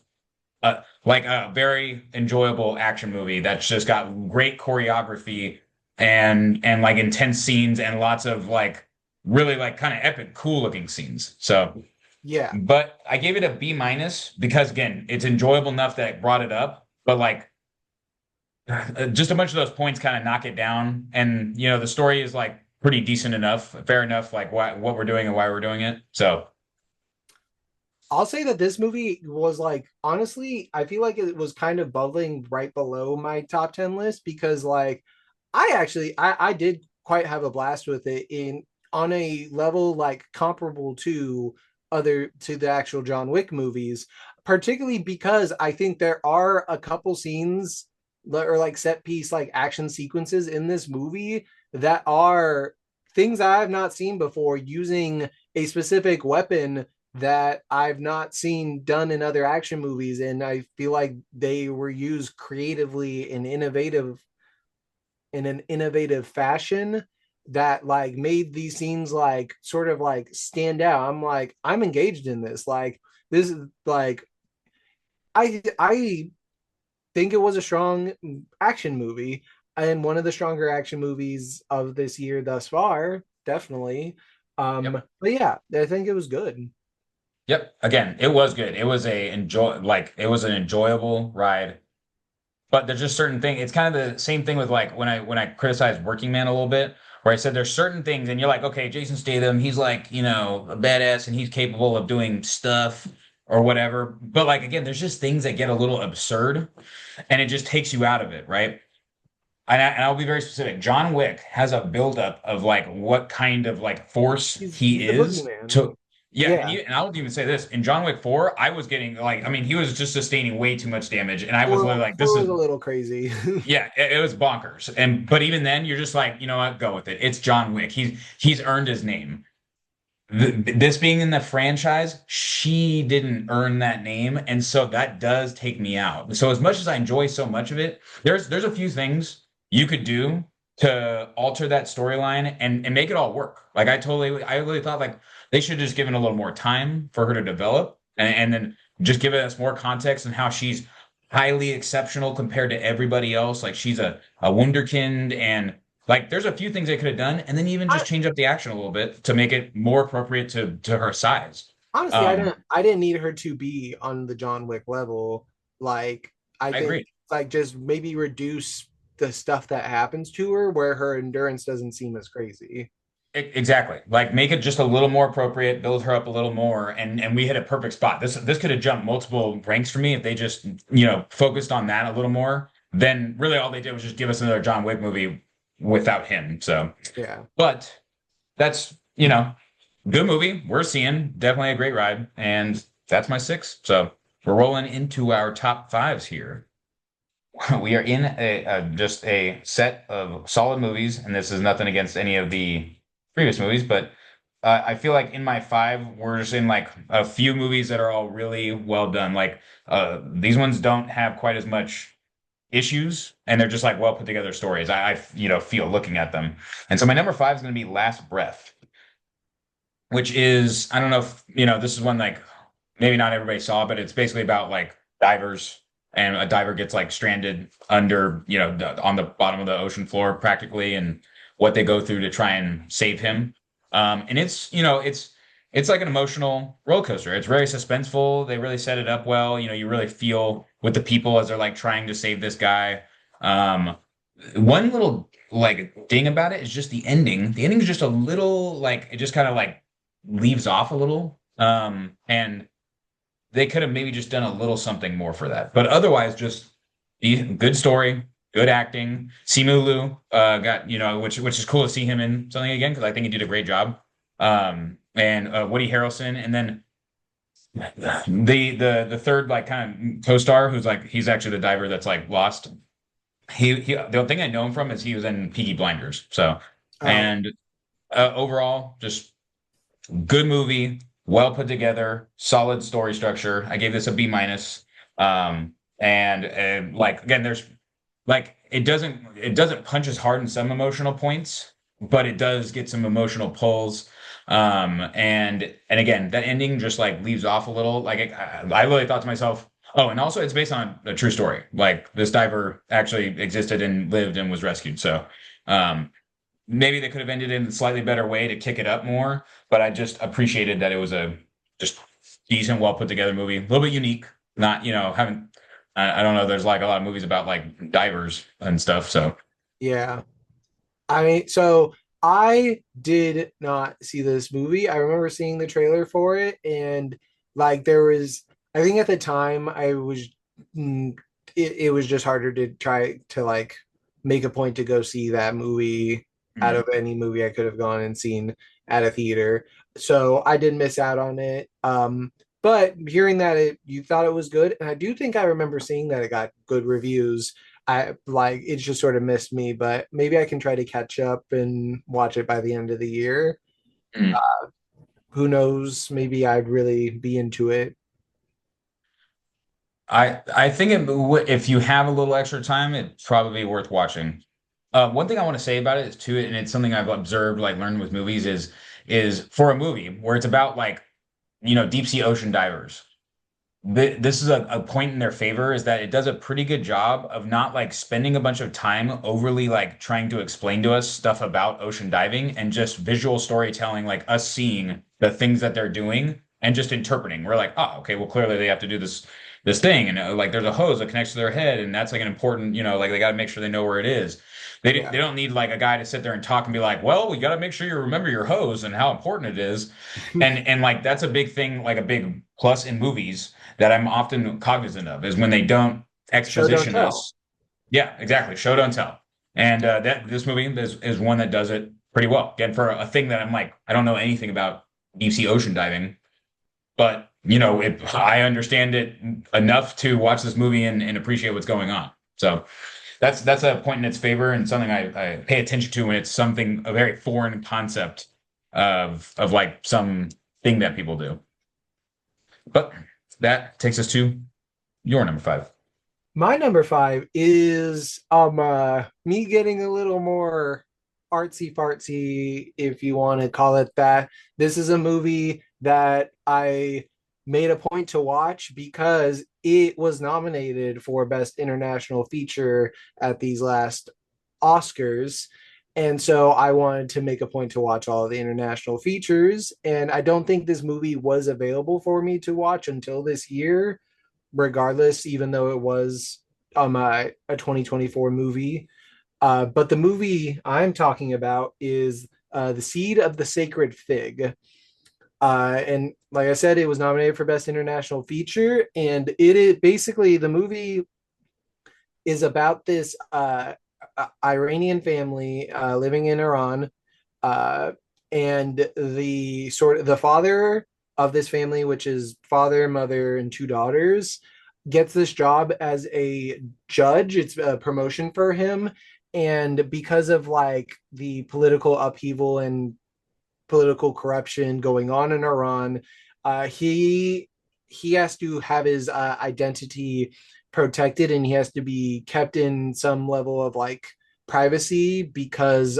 like a very enjoyable action movie that's just got great choreography and like intense scenes and lots of like really like kind of epic, cool looking scenes. So, Yeah. but I gave it a B minus because again, it's enjoyable enough that it brought it up, but like just a bunch of those points kind of knock it down. And the story is like pretty decent enough, fair enough, like what we're doing and why we're doing it. So I'll say that this movie was like, honestly, I feel like it was kind of bubbling right below my top 10 list because like I did quite have a blast with it in on a level like comparable to the actual John Wick movies, particularly because I think there are a couple scenes or like set piece like action sequences in this movie that are things I have not seen before using a specific weapon that I've not seen done in other action movies, and I feel like they were used creatively and innovative in an innovative fashion that like made these scenes like sort of like stand out. I'm like I'm engaged in this. Like this is like I think it was a strong action movie and one of the stronger action movies of this year thus far, definitely. yep. But yeah, I think it was good. Yep. Again, it was good. It was it was an enjoyable ride. But there's just certain things. It's kind of the same thing with like when I criticized Working Man a little bit, where I said there's certain things, and you're like, okay, Jason Statham, he's like, a badass and he's capable of doing stuff or whatever. But like again, there's just things that get a little absurd and it just takes you out of it, right? And I'll be very specific. John Wick has a buildup of like what kind of like force He's he the is boogeyman. to yeah, Yeah. and I'll even say this, in John Wick 4, I was getting like I mean, he was just sustaining way too much damage, and I was Four, literally like, this four is was a little crazy. yeah, it was bonkers. And but even then, you're just like, you know what, go with it. It's John Wick. He's earned his name. This being in the franchise, she didn't earn that name, and so that does take me out. So as much as I enjoy so much of it, there's a few things you could do to alter that storyline and make it all work. Like I really thought like they should just given a little more time for her to develop and then just give us more context on how she's highly exceptional compared to everybody else. Like she's a wunderkind and like there's a few things they could have done, and then even I, just change up the action a little bit to make it more appropriate to her size. honestly, Um, I didn't need her to be on the John Wick level. Like I I think agree. like just maybe reduce the stuff that happens to her where her endurance doesn't seem as crazy. Exactly. Like make it just a little more appropriate, build her up a little more, and we hit a perfect spot. This could have jumped multiple ranks for me if they just, focused on that a little more. Then really all they did was just give us another John Wick movie without him. So, Yeah. but that's, good movie. We're seeing definitely a great ride, and that's my six. So we're rolling into our top fives here. We are in just a set of solid movies, and this is nothing against any of the previous movies, but I feel like in my five, we're just in like a few movies that are all really well done. Like these ones don't have quite as much issues, and they're just like well put together stories. I feel looking at them, and so my number five is going to be Last Breath, which is I don't know if this is one like maybe not everybody saw, but it's basically about like divers and a diver gets like stranded under, on the bottom of the ocean floor practically and what they go through to try and save him. And it's like an emotional roller coaster. It's very suspenseful. They really set it up well. You really feel with the people as they're like trying to save this guy. One little like ding about it is just the ending. The ending is just a little like it just kind of like leaves off a little. And they could have maybe just done a little something more for that. But otherwise, just good story, good acting. Simu Liu got, which is cool to see him in something again because I think he did a great job. And Woody Harrelson, and then the third like kind of co-star who's like he's actually the diver that's like lost. He the thing I know him from is he was in Peaky Blinders. So Oh, and overall, just good movie, well put together, solid story structure. I gave this a B minus. And like again, there's like it doesn't punch as hard in some emotional points, but it does get some emotional pulls. And again, that ending just like leaves off a little. Like I really thought to myself, oh, and also it's based on a true story. Like this diver actually existed and lived and was rescued. So um, maybe they could have ended in a slightly better way to kick it up more, but I just appreciated that it was a just decent, well put together movie, a little bit unique. Not, haven't I don't know. There's like a lot of movies about like divers and stuff. So yeah. I mean, so I did not see this movie. I remember seeing the trailer for it, and like there was, I think at the time I was, mm, it was just harder to try to like make a point to go see that movie out mm. of any movie I could have gone and seen at a theater. So I did miss out on it. But hearing that you thought it was good, and I do think I remember seeing that it got good reviews. I like it just sort of missed me, but maybe I can try to catch up and watch it by the end of the year. Mm. Who knows? Maybe I'd really be into it. I think if you have a little extra time, it's probably worth watching. One thing I want to say about it is too, and it's something I've observed, like learned with movies, is for a movie where it's about like deep sea ocean divers. This is a point in their favor is that it does a pretty good job of not like spending a bunch of time overly like trying to explain to us stuff about ocean diving and just visual storytelling, like us seeing the things that they're doing and just interpreting. We're like, oh, okay, well, clearly they have to do this thing, and like there's a hose that connects to their head, and that's like an important, like they got to make sure they know where it is. They Yeah. don't need like a guy to sit there and talk and be like, well, we got to make sure you remember your hose and how important it is, and like that's a big thing, like a big plus in movies that I'm often cognizant of is when they don't Show don't exposition tell. us. Yeah, exactly. Show don't tell. And that this movie is one that does it pretty well. Again, for a thing that I'm like, I don't know anything about deep sea ocean diving, but I understand it enough to watch this movie and appreciate what's going on. So that's a point in its favor and something I pay attention to when it's something a very foreign concept of like some thing that people do. But that takes us to your number five. My number five is me getting a little more artsy fartsy, if you want to call it that. This is a movie that I made a point to watch because it was nominated for Best International Feature at these last Oscars. And so I wanted to make a point to watch all of the international features. And I don't think this movie was available for me to watch until this year, regardless, even though it was a 2024 movie. But the movie I'm talking about is The Seed of the Sacred Fig. And like I said, it was nominated for Best International Feature. And it is basically the movie is about this Iranian family living in Iran. Uh, and the father of this family, which is father, mother, and two daughters, gets this job as a judge. It's a promotion for him. And because of like the political upheaval and political corruption going on in Iran, he has to have his identity protected, and he has to be kept in some level of like privacy because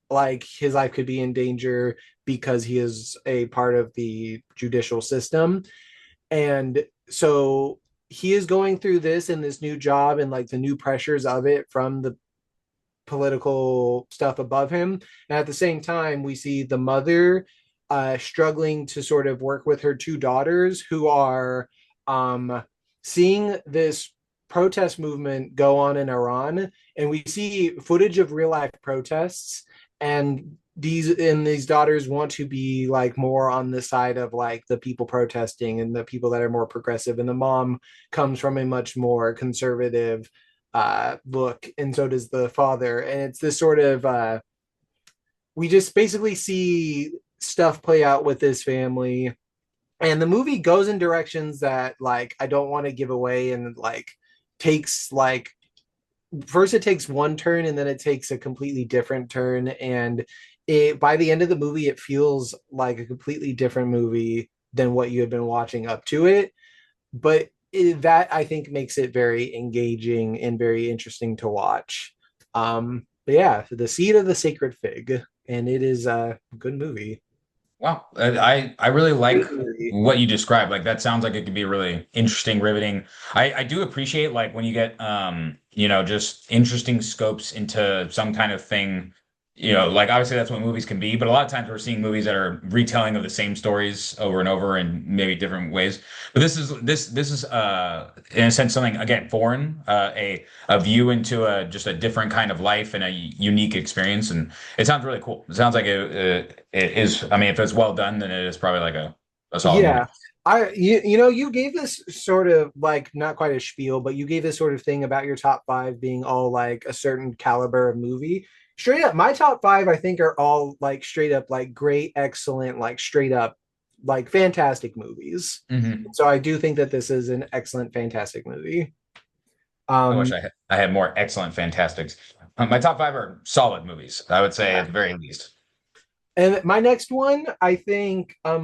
like his life could be in danger because he is a part of the judicial system. And so he is going through this in this new job and like the new pressures of it from the political stuff above him. And at the same time, we see the mother struggling to sort of work with her two daughters who are um, seeing this protest movement go on in Iran. And we see footage of real life protests. And these daughters want to be like more on the side of like the people protesting and the people that are more progressive, and the mom comes from a much more conservative look, and so does the father. And it's this sort of we just basically see stuff play out with this family, and the movie goes in directions that like I don't want to give away, and like takes like first it takes one turn and then it takes a completely different turn, and it by the end of the movie it feels like a completely different movie than what you had been watching up to it. But that I think makes it very engaging and very interesting to watch. But yeah, The Seed of the Sacred Fig, and it is a good movie. Wow. I really like Great movie. what you described. Like that sounds like it could be really interesting, riveting. I do appreciate like when you get just interesting scopes into some kind of thing. Like obviously that's what movies can be, but a lot of times we're seeing movies that are retelling of the same stories over and over in maybe different ways. But this is in a sense something again foreign, a view into a just a different kind of life and a unique experience. And it sounds really cool. It sounds like it is. I mean, if it's well done, then it is probably like a solid movie. Yeah. You gave this sort of like not quite a spiel, but you gave this sort of thing about your top five being all like a certain caliber of movie. Straight up, my top five I think are all like straight up like great, excellent, like straight up like fantastic movies. Hmm. So I do think that this is an excellent, fantastic movie. I wish Um, I had more excellent fantastics. My top five are solid movies, I would say at the very least. and my next one, I think, I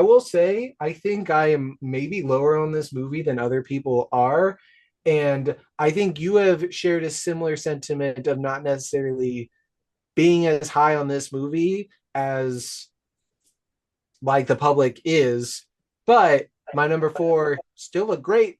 will say, I think I am maybe lower on this movie than other people are. And I think you have shared a similar sentiment of not necessarily being as high on this movie as like the public is. But my number four, still a great,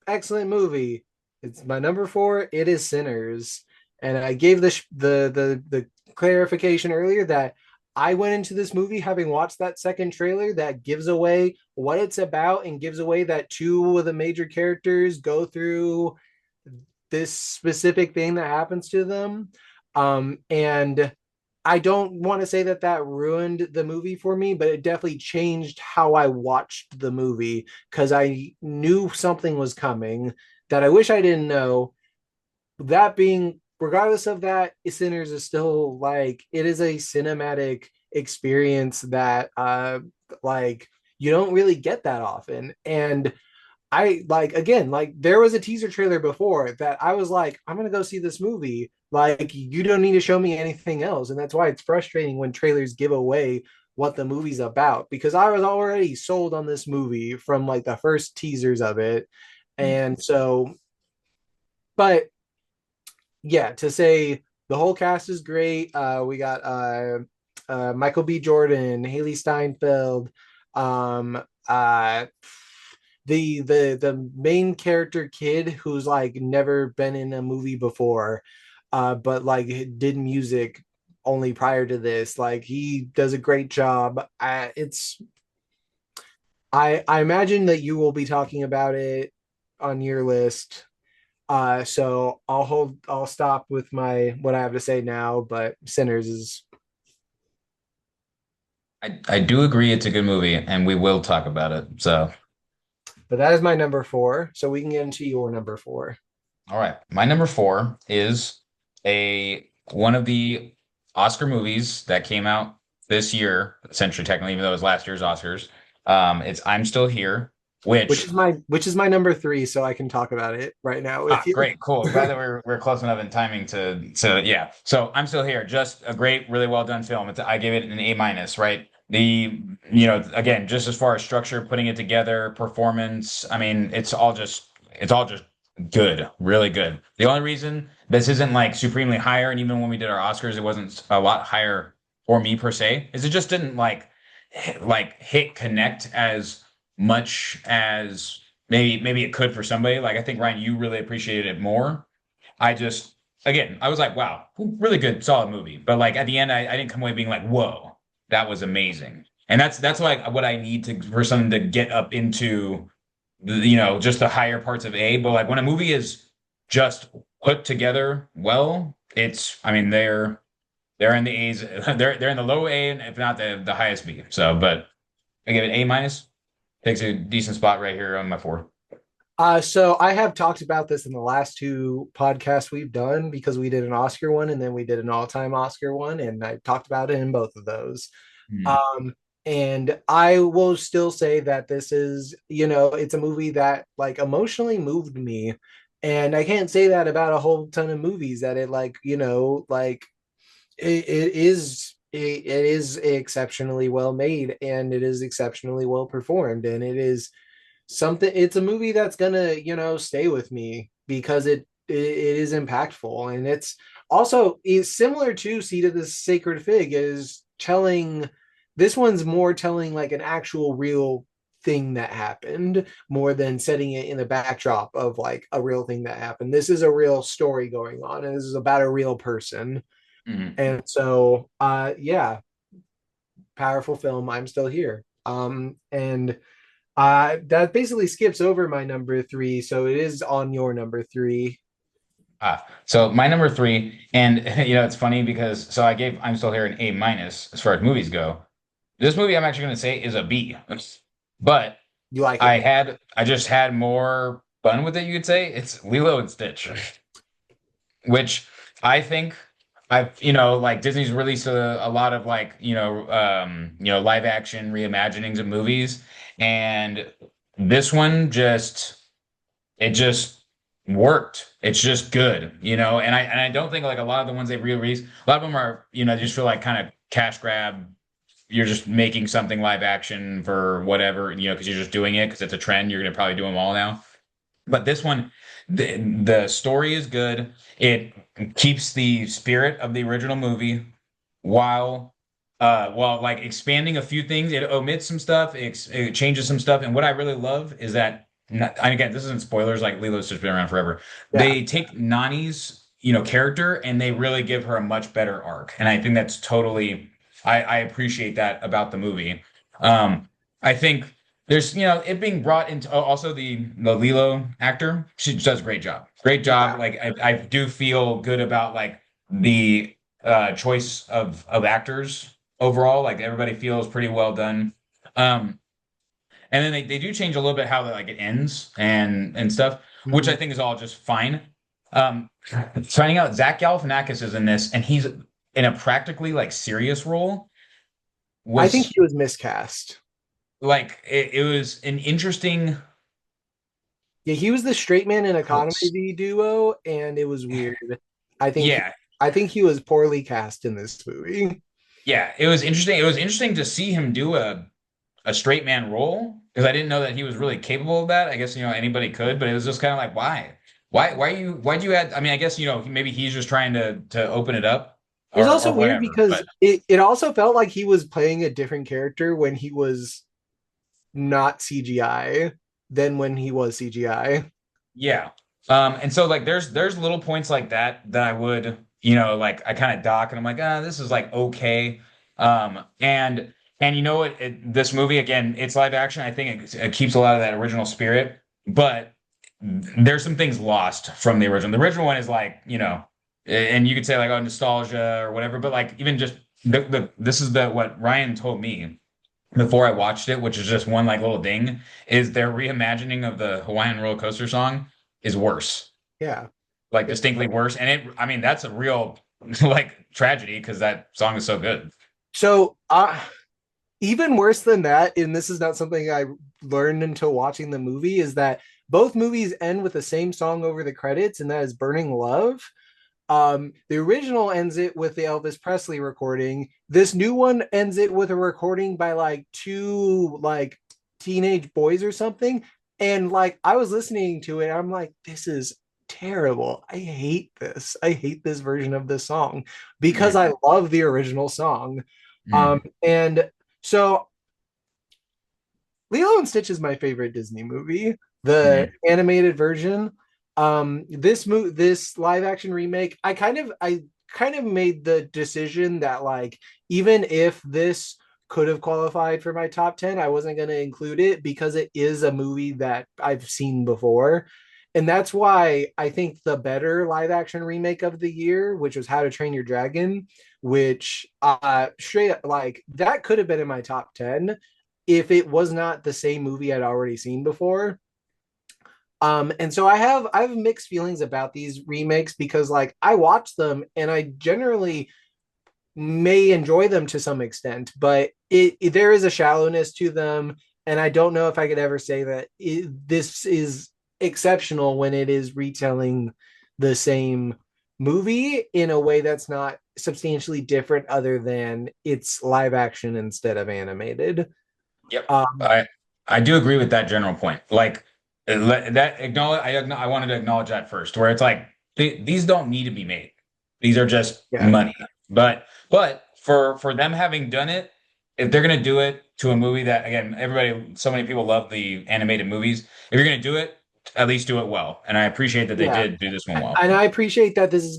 excellent movie. It's my number four. It is Sinners, and I gave the clarification earlier that I went into this movie having watched that second trailer that gives away what it's about and gives away that two of the major characters go through this specific thing that happens to them. And I don't want to say that that ruined the movie for me, but it definitely changed how I watched the movie because I knew something was coming that I wish I didn't know. That being, regardless of that, Sinners is still like it is a cinematic experience that like you don't really get that often. And I like again, like there was a teaser trailer before that I was like, I'm gonna go see this movie. Like, you don't need to show me anything else. And that's why it's frustrating when trailers give away what the movie's about because I was already sold on this movie from like the first teasers of it. And so, but yeah, to say the whole cast is great. We got Michael B. Jordan, Haley Steinfeld, um, uh, the main character kid who's like never been in a movie before, but like did music only prior to this. Like he does a great job. I imagine that you will be talking about it on your list. So I'll stop with my what I have to say now, but Sinners is I do agree it's a good movie, and we will talk about it. So, but that is my number four. So we can get into your number four. all right, my number four is a one of the Oscar movies that came out this year, essentially technically, even though it was last year's Oscars. It's I'm Still Here, which Which is my number three, so I can talk about it right now with you. great, cool. Glad that we're close enough in timing to yeah. So I'm Still Here, just a great, really well done film. I gave it an A minus, right? Again, just as far as structure, putting it together, performance, I mean, it's all just good, really good. The only reason this isn't like supremely higher, and even when we did our Oscars, it wasn't a lot higher for me per se, is it just didn't hit connect as much as maybe it could for somebody. Like I think Ryan, you really appreciated it more. I just again, I was like, wow, really good, solid movie. But like at the end, I didn't come away being like, whoa, that was amazing. And that's like what I need to for something to get up into just the higher parts of A. But like when a movie is just put together well, I mean, they're in the A's. They're in the low A, and if not the highest B. So, but I give it A minus. Takes a decent spot right here on my four. So I have talked about this in the last two podcasts we've done because we did an Oscar one and then we did an all-time Oscar one, and I talked about it in both of those. Hmm. Um, and I will still say that this is, it's a movie that like emotionally moved me. And I can't say that about a whole ton of movies that it like, like it is exceptionally well made and it is exceptionally well performed and it is something it's a movie that's gonna stay with me because it is impactful and it's also is similar to Seed of the Sacred Fig is telling this one's more telling like an actual real thing that happened more than setting it in the backdrop of like a real thing that happened. This is a real story going on and this is about a real person. Hmm. And so yeah, powerful film. I'm still here. And that basically skips over my number three, so it is on your number three. So my number three, and it's funny because so I gave I'm Still Here an A minus as far as movies go. This movie I'm actually going to say is a B, but You like it more. I just had more fun with it. You could say it's Lilo and Stitch, which I think like Disney's released a lot of like live action reimaginings of movies, and this one just worked. It's just good, and I don't think like a lot of the ones they've re-released, a lot of them are, just feel like kind of cash grab. You're just making something live action for whatever, because you're just doing it because it's a trend. You're gonna probably do them all now. But this one, the story is good. It keeps the spirit of the original movie while while like expanding a few things. It omits some stuff, it changes some stuff. And what I really love is that and again, this isn't spoilers, like Lilo's just been around forever. Yeah. They take Nani's, character and they really give her a much better arc. And I think that's totally I appreciate that about the movie. I think there's, it being brought into also the Lilo actor. She does a great job. Great job. Yeah. Like I do feel good about like the choice of actors overall. Like everybody feels pretty well done. Um, and then they do change a little bit how like it ends and stuff, which Mhm. I think is all just fine. Um, finding out Zach Galifianakis is in this, and he's in a practically like serious role I think was he was miscast. like it was an interesting Yeah, he was the straight man in a choice. comedy duo, and it was weird. I think he, Yeah, I think he was poorly cast in this movie. yeah, it was interesting. It was interesting to see him do a straight man role because I didn't know that he was really capable of that. I guess anybody could, but it was just kind of like why'd you add? I mean, I guess maybe he's just trying to open it up It was or also weird whatever. because But it also felt like he was playing a different character when he was not CGI than when he was CGI. yeah, and so like there's little points like that I would like I kind of dock and I'm like this is like okay, and this movie again it's live action. I think it keeps a lot of that original spirit, but there's some things lost from the original. The original one is like, and you could say like, oh, nostalgia or whatever, but like even just this is the what Ryan told me before I watched it, which is just one like little ding, is their reimagining of the Hawaiian roller coaster song is worse, Yeah. like distinctly worse. And I mean, that's a real like tragedy because that song is so good. So, even worse than that, and this is not something I learned until watching the movie, is that both movies end with the same song over the credits, and that is Burning Love. The original ends it with the Elvis Presley recording. This new one ends it with a recording by like two like teenage boys or something. And like I was listening to it, I'm like, this is terrible. I hate this. I hate this version of this song because Mm, I love the original song. mm, And so Lilo and Stitch is my favorite Disney movie, the mm. animated version. This live action remake, I kind of made the decision that like even if this could have qualified for my top 10, I wasn't going to include it because it is a movie that I've seen before. and that's why I think the better live action remake of the year, which was How to Train Your Dragon, which straight like that could have been in my top 10 if it was not the same movie I'd already seen before. And so I have mixed feelings about these remakes because like I watch them and I generally may enjoy them to some extent, but there is a shallowness to them, and I don't know if I could ever say that this is exceptional when it is retelling the same movie in a way that's not substantially different, other than it's live action instead of animated. Yep. Um, I do agree with that general point. Like that acknowledge I wanted to acknowledge that first, where it's like these don't need to be made. These are just yeah, money. But for them having done it, if they're gonna do it to a movie that again, everybody so many people love the animated movies. If you're gonna do it, at least do it well. And I appreciate that they yeah. did do this one well. And I appreciate that this is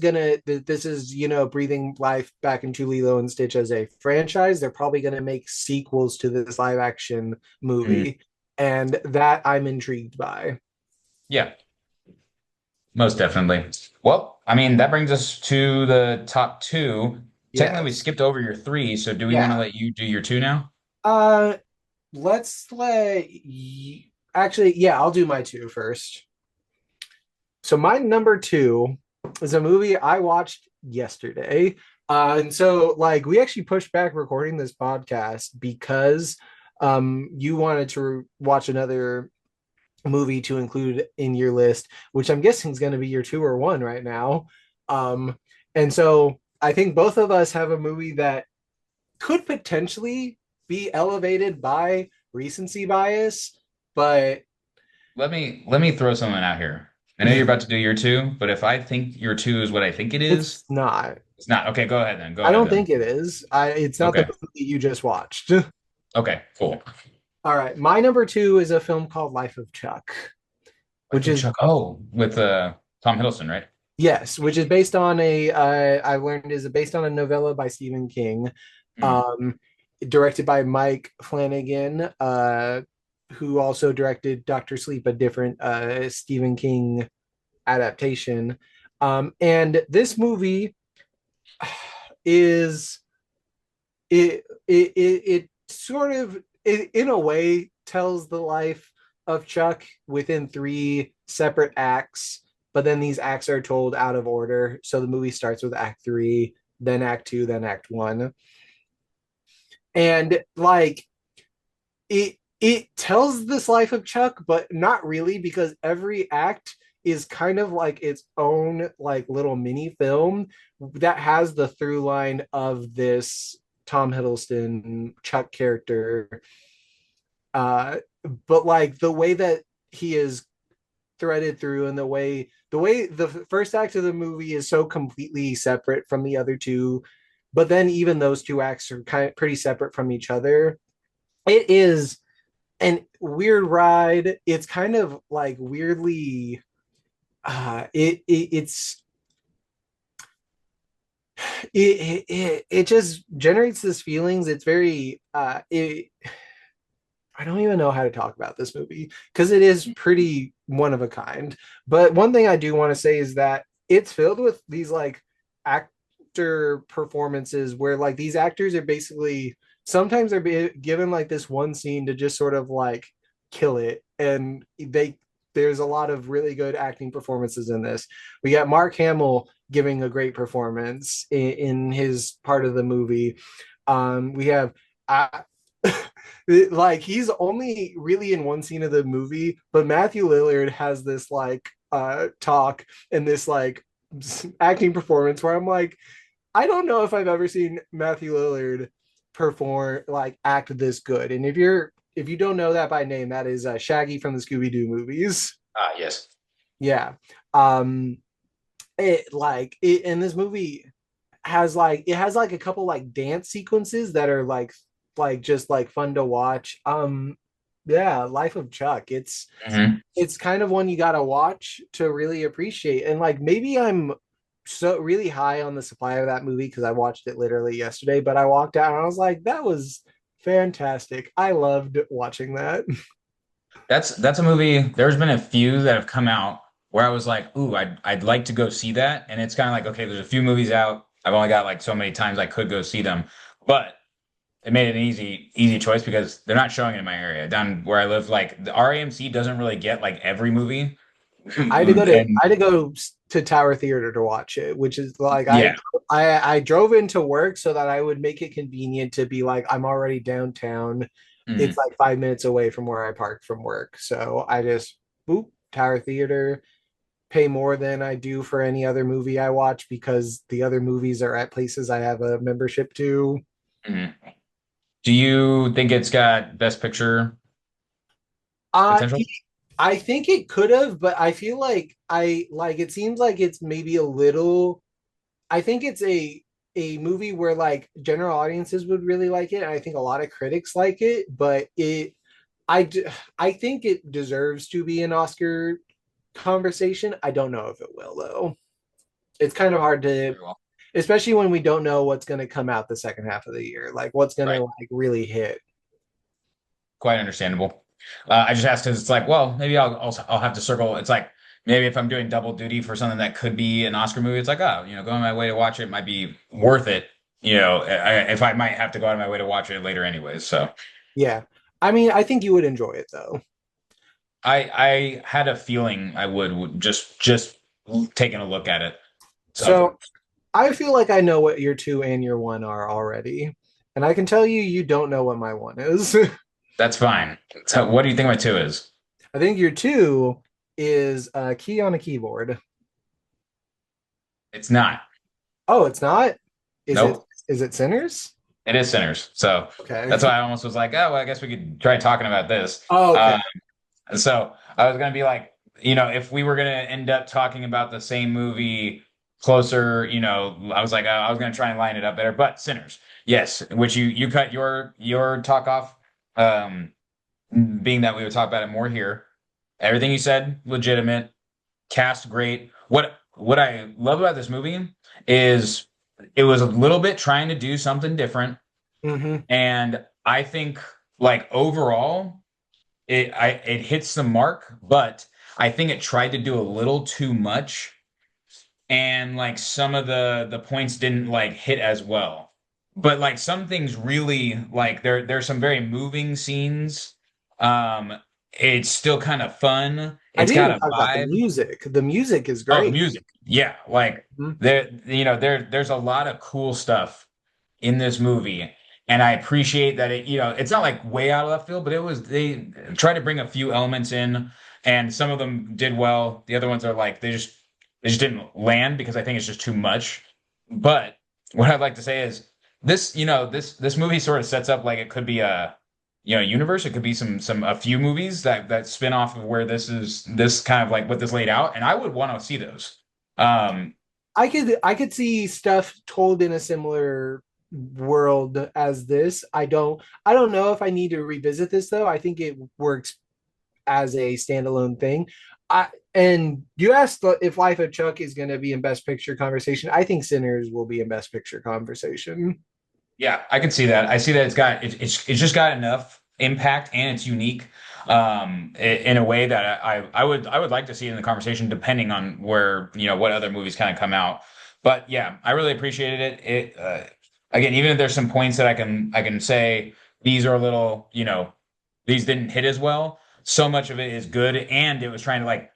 breathing life back into Lilo and Stitch as a franchise. They're probably gonna make sequels to this live action Mhm. movie, and that I'm intrigued by. Yeah, most definitely. Well, I mean, that brings us to the top two. Technically, we Yes. skipped over your three, so do we want to Yeah. let you do your two now? Uh let's actually, yeah, I'll do my two first. So my number two is a movie I watched yesterday. And so like we actually pushed back recording this podcast because you wanted to watch another movie to include in your list, which I'm guessing is going to be your two or one right now. Um, and so I think both of us have a movie that could potentially be elevated by recency bias, but Let me throw something out here. I know you're about to do your two, but if I think your two is what I think it is, it's not. it's not. Okay, go ahead then. Go I ahead don't then. think it is. It's not the Okay. movie you just watched. Okay, cool. All right, my number two is a film called Life of Chuck, Life which of is Chuck. Oh, with Tom Hiddleston, right? yes, which is based on a I learned is based on a novella by Stephen King, Mm. um, directed by Mike Flanagan, who also directed Doctor Sleep, a different Stephen King adaptation. And this movie is it sort of in a way tells the life of Chuck within three separate acts, but then these acts are told out of order. So the movie starts with Act Three, then Act Two, then Act One, and like it tells this life of Chuck, but not really because every act is kind of like its own like little mini film that has the through line of this Tom Hiddleston Chuck character. Uh, but like the way that he is threaded through, and the way the first act of the movie is so completely separate from the other two, but then even those two acts are kind of pretty separate from each other. It is an weird ride. It's kind of like weirdly it's it just generates this feelings. It's very I don't even know how to talk about this movie because it is pretty one of a kind. But one thing I do want to say is that it's filled with these like actor performances where like these actors are basically sometimes they're given like this one scene to just sort of like kill it, and there's a lot of really good acting performances in this. We got Mark Hamill giving a great performance in his part of the movie. We have I, like he's only really in one scene of the movie, but Matthew Lillard has this like talk and this like acting performance where I'm like, I don't know if I've ever seen Matthew Lillard perform like act this good. And if you don't know that by name, that is Shaggy from the Scooby Doo movies. Ah, yes. Yeah. Um, in this movie has like a couple like dance sequences that are like just like fun to watch. Yeah, Life of Chuck. Hmm. It's kind of one you gotta watch to really appreciate. And like maybe I'm so really high on the supply of that movie because I watched it literally yesterday, but I walked out and I was like, that was fantastic. I loved watching that. That's a movie. There's been a few that have come out where I was like, ooh, I'd like to go see that. And it's kind of like, okay, there's a few movies out. I've only got like so many times I could go see them, but it made it an easy choice because they're not showing it in my area. Down where I live, like the RAMC doesn't really get like every movie. And I had to go to Tower Theater to watch it, which is like yeah. I drove into work so that I would make it convenient to be like I'm already downtown. It's Mhm. like 5 minutes away from where I parked from work. So I just boop Tower Theater, pay more than I do for any other movie I watch because the other movies are at places I have a membership to. Mhm. Do you think it's got Best Picture Uh potential? I think it could have, but I feel like I like it seems like it's maybe a little. I think it's a movie where like general audiences would really like it, and I think a lot of critics like it. But I I think it deserves to be an Oscar conversation. I don't know if it will though. It's kind of hard to, Very well. especially when we don't know what's going to come out the second half of the year, like what's going to Right. like really hit. Quite understandable. I just asked because it's like, well, maybe I'll have to circle. It's like maybe if I'm doing double duty for something that could be an Oscar movie, it's like, oh, going my way to watch it might be worth it. If I might have to go out of my way to watch it later anyways. So Yeah, I mean, I think you would enjoy it though. I had a feeling I would just taking a look at it. So So I feel like I know what your two and your one are already, and I can tell you you don't know what my one is. that's fine. So what do you think my two is? I think your two is a key on a keyboard. It's not. Oh, it's not? Is it Nope. is it Sinners? It is Sinners. So Okay. that's why I almost was like, oh, well, I guess we could try talking about this. Oh, okay. So I was gonna be like, if we were gonna end up talking about the same movie closer, I was like, I was gonna try and line it up better. But Sinners, yes, which you cut your talk off, um, being that we would talk about it more here. Everything you said, legitimate, cast great. What I love about this movie is it was a little bit trying to do something different, Hmm. and I think like overall it hits the mark, but I think it tried to do a little too much, and like some of the points didn't like hit as well. But like some things really like there's some very moving scenes. Um, it's still kind of fun. I It's didn't got even a talk about the vibe. music. The music is Oh, the great. music. Yeah, like Mhm. there's a lot of cool stuff in this movie. And I appreciate that it's not like way out of left field, but they tried to bring a few elements in, and some of them did well. The other ones are like they just didn't land because I think it's just too much. But what I'd like to say is this movie sort of sets up like it could be a universe. It could be a few movies that spin off of where this kind of like what this laid out, and I would want to see those. Um, I could see stuff told in a similar world as this. I don't know if I need to revisit this though. I think it works as a standalone thing. I and you asked if Life of Chuck is going to be in Best Picture conversation. I think Sinners will be in Best Picture conversation. Yeah, I can see that. I see that it's just got enough impact and it's unique in a way that I would like to see it in the conversation depending on where what other movies kind of come out. But yeah, I really appreciated it. Again, even if there's some points that I can say these are a little, these didn't hit as well. So much of it is good, and it was trying to like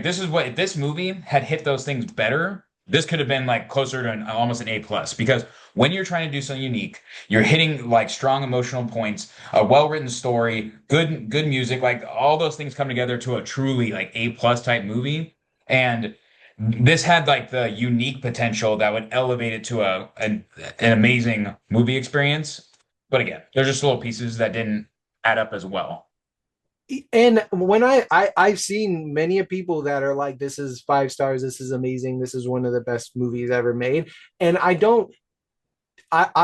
this is what if this movie had hit those things better, this could have been like closer to almost an A plus because when you're trying to do something unique, you're hitting like strong emotional points, a well-written story, good music, like all those things come together to a truly like A plus type movie. And this had like the unique potential that would elevate it to an amazing movie experience. But again, there's just little pieces that didn't add up as well. And when I've seen many of people that are like, this is 5 stars, this is amazing, this is one of the best movies ever made. And I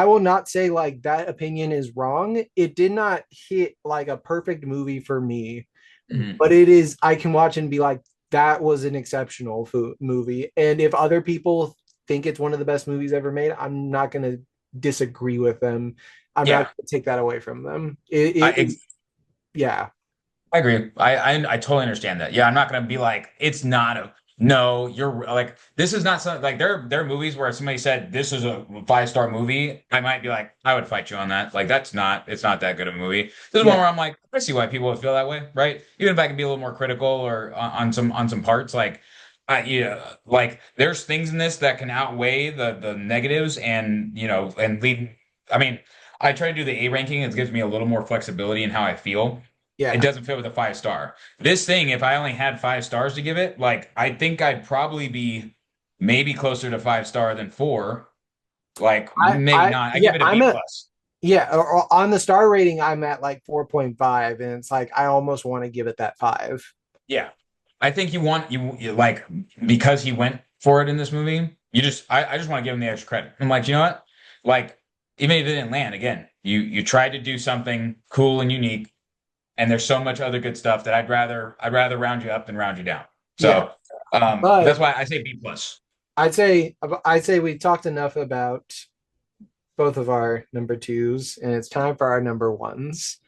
will not say like that opinion is wrong. It did not hit like a perfect movie for me, Mhm. but it is, I can watch and be like, that was an exceptional movie. And if other people think it's one of the best movies ever made, I'm not going to disagree with them. I'm not Yeah, going to take that away from them. I ex Yeah. I agree. I totally understand that. Yeah, I'm not gonna be like it's not a No, you're like this is not something like there are movies where somebody said this is a 5-star movie. I might be like, I would fight you on that. Like that's not it's not that good of a movie. This is one Yeah, where I'm like, I see why people would feel that way, right? Even if I can be a little more critical or on some parts, like like there's things in this that can outweigh the negatives and and lead. I mean, I try to do the A ranking. It gives me a little more flexibility in how I feel. It yeah. doesn't fit with a 5-star. This thing, if I only had 5 stars to give it, like I think I'd probably be maybe closer to 5-star than 4. Like maybe not. I Yeah, give it a I'm B at plus. yeah on the star rating. I'm at like 4.5, and it's like I almost want to give it that 5. Yeah. I think like because he went for it in this movie, I just want to give him the extra credit. I'm like, you know what? Like, even if it didn't land, again, you tried to do something cool and unique, and there's so much other good stuff that I'd rather round you up than round you down. Yeah, So but that's why I say B plus. I'd say we talked enough about both of our number twos, and it's time for our number ones.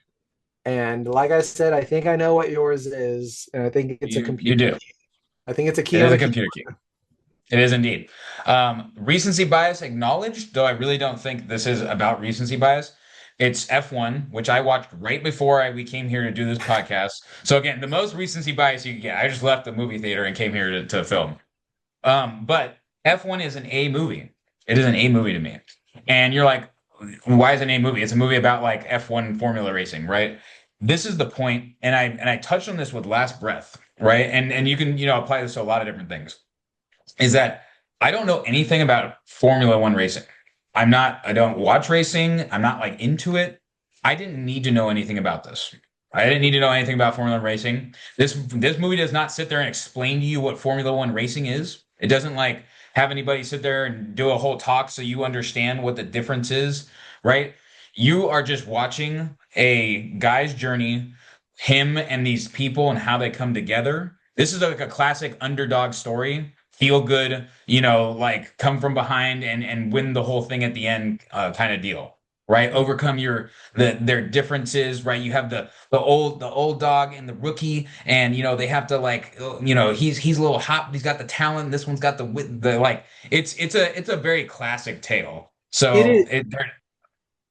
And like I said, I think I know what yours is, and I think it's a You computer do. key. I think it's a It key is on a a key. computer key. It is indeed. Recency bias acknowledged, though I really don't think this is about recency bias. It's F1, which I watched right before we came here to do this podcast. So again, the most recency bias you can get. I just left the movie theater and came here to film. But F1 is an A movie. It is an A movie to me. And you're like, why is it an A movie? It's a movie about like F1 formula racing, right? This is the point, and I touched on this with Last Breath, right? And you can, apply this to a lot of different things. Is that I don't know anything about Formula One racing. I don't watch racing. I'm not like into it. I didn't need to know anything about this. I didn't need to know anything about Formula One racing. This movie does not sit there and explain to you what Formula One racing is. It doesn't like have anybody sit there and do a whole talk so you understand what the difference is, right? You are just watching a guy's journey, him and these people and how they come together. This is like a classic underdog story, feel good, like come from behind and win the whole thing at the end, kind of deal, right? Overcome their differences, right? You have the old dog and the rookie, and they have to like, he's a little hot, but he's got the talent. This one's got the like. It's a very classic tale. It So is.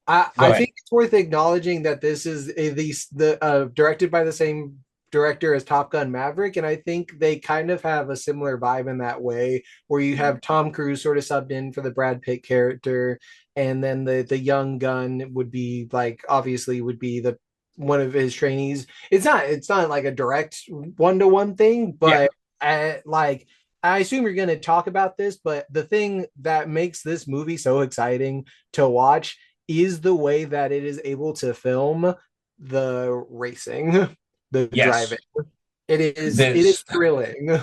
I go ahead. think it's worth acknowledging that this is the directed by the same director as Top Gun Maverick, and I think they kind of have a similar vibe in that way, where you have Tom Cruise sort of subbed in for the Brad Pitt character, and then the young gun would be like obviously would be the one of his trainees. It's not like a direct one-to-one thing, Yeah. but like I assume you're going to talk about this, but the thing that makes this movie so exciting to watch is the way that it is able to film the racing, the driving. Yes. It is This. thrilling.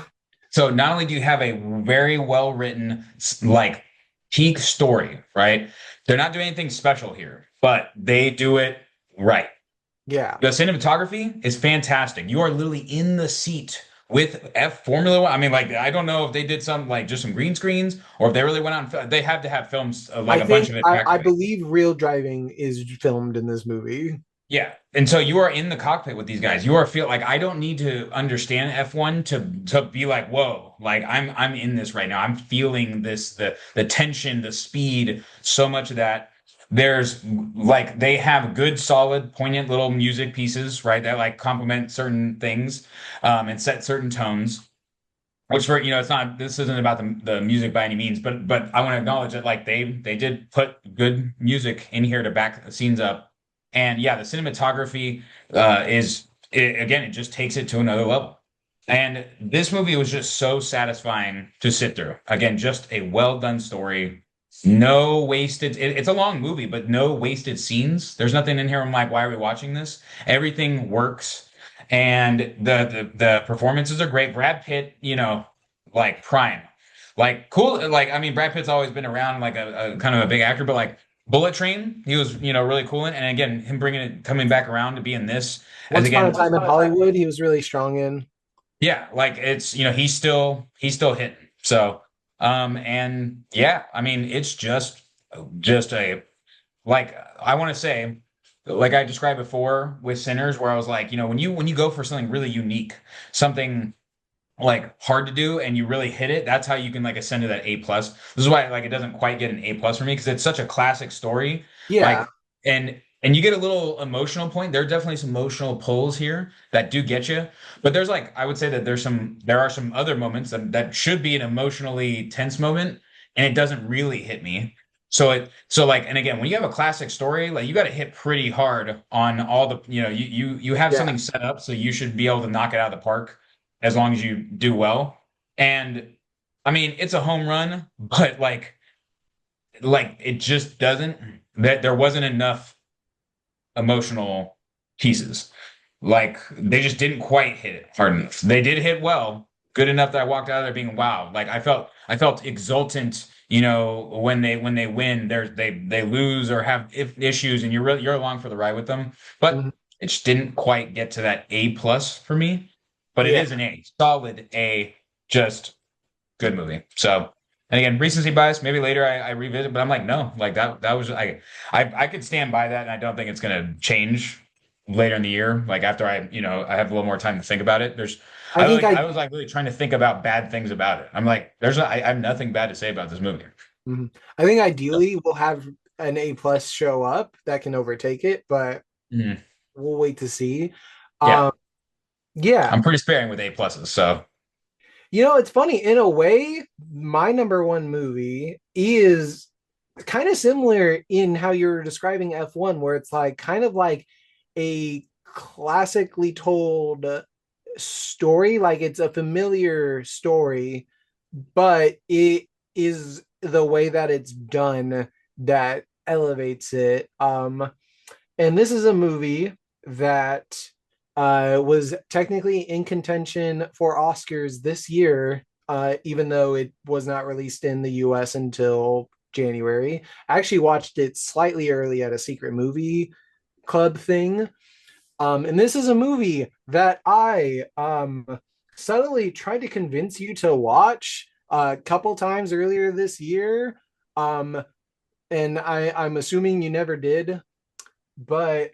So not only do you have a very well written, like peak story, right? They're not doing anything special here, but they do it right. Yeah. The cinematography is fantastic. You are literally in the seat with F Formula One. I mean, like, I don't know if they did some like just some green screens or if they really went out and they had to have films like I a bunch think of it I practically. believe real driving is filmed in this movie. Yeah. And so you are in the cockpit with these guys. You are feel like I don't need to understand F1 to be like, whoa, like I'm in this right now. I'm feeling this, the tension, the speed, so much of that. There's like they have good, solid, poignant little music pieces, right? That like complement certain things, and set certain tones. Which for it's not this isn't about the music by any means, but I want to acknowledge that like they did put good music in here to back the scenes up, and yeah, the cinematography again it just takes it to another level. And this movie was just so satisfying to sit through. Again, just a well done story. No wasted. It's a long movie, but no wasted scenes. There's nothing in here. I'm like, why are we watching this? Everything works, and the performances are great. Brad Pitt, like prime, like cool. Like I mean, Brad Pitt's always been around like a kind of a big actor, but like Bullet Train, he was really cool in. And again, him coming back around to be in this as Once upon a again, time in Hollywood, he was really strong in. yeah, like it's he's still hitting. So and yeah, I mean it's just a like I want to say like I described before with Sinners where I was like, when you go for something really unique, something like hard to do and you really hit it, that's how you can like ascend to that A plus. This is why like it doesn't quite get an A plus for me because it's such a classic story. Yeah, Like and you get a little emotional point. There are definitely some emotional pulls here that do get you. But there's like I would say that there are some other moments that should be an emotionally tense moment and it doesn't really hit me. So like and again when you have a classic story, like you got to hit pretty hard on all the you have yeah, something set up so you should be able to knock it out of the park as long as you do well. And I mean, it's a home run, but like it just doesn't that there wasn't enough emotional pieces. Like they just didn't quite hit it hard enough. They did hit well, good enough that I walked out of there being wow. Like I felt exultant, when they win, they lose or have issues, and you're along for the ride with them. But mhm, it just didn't quite get to that A plus for me. But it yeah. is an A, solid A, just good movie. So. And again, recency bias. Maybe later I revisit, but I'm like, no, like that was I could stand by that, and I don't think it's gonna change later in the year. Like after I have a little more time to think about it. I think I was like really trying to think about bad things about it. I'm like, I have nothing bad to say about this movie. mhm. I think ideally we'll have an A plus show up that can overtake it, but Mhm. we'll wait to see. Yeah, Um, yeah, I'm pretty sparing with A pluses. So it's funny in a way. My number one movie is kind of similar in how you're describing F1, where it's like kind of like a classically told story, like it's a familiar story, but it is the way that it's done that elevates it. And this is a movie that was technically in contention for Oscars this year, even though it was not released in the US until January. I actually watched it slightly early at a secret movie club thing. And this is a movie that I subtly tried to convince you to watch a couple times earlier this year. Um, and I'm assuming you never did, but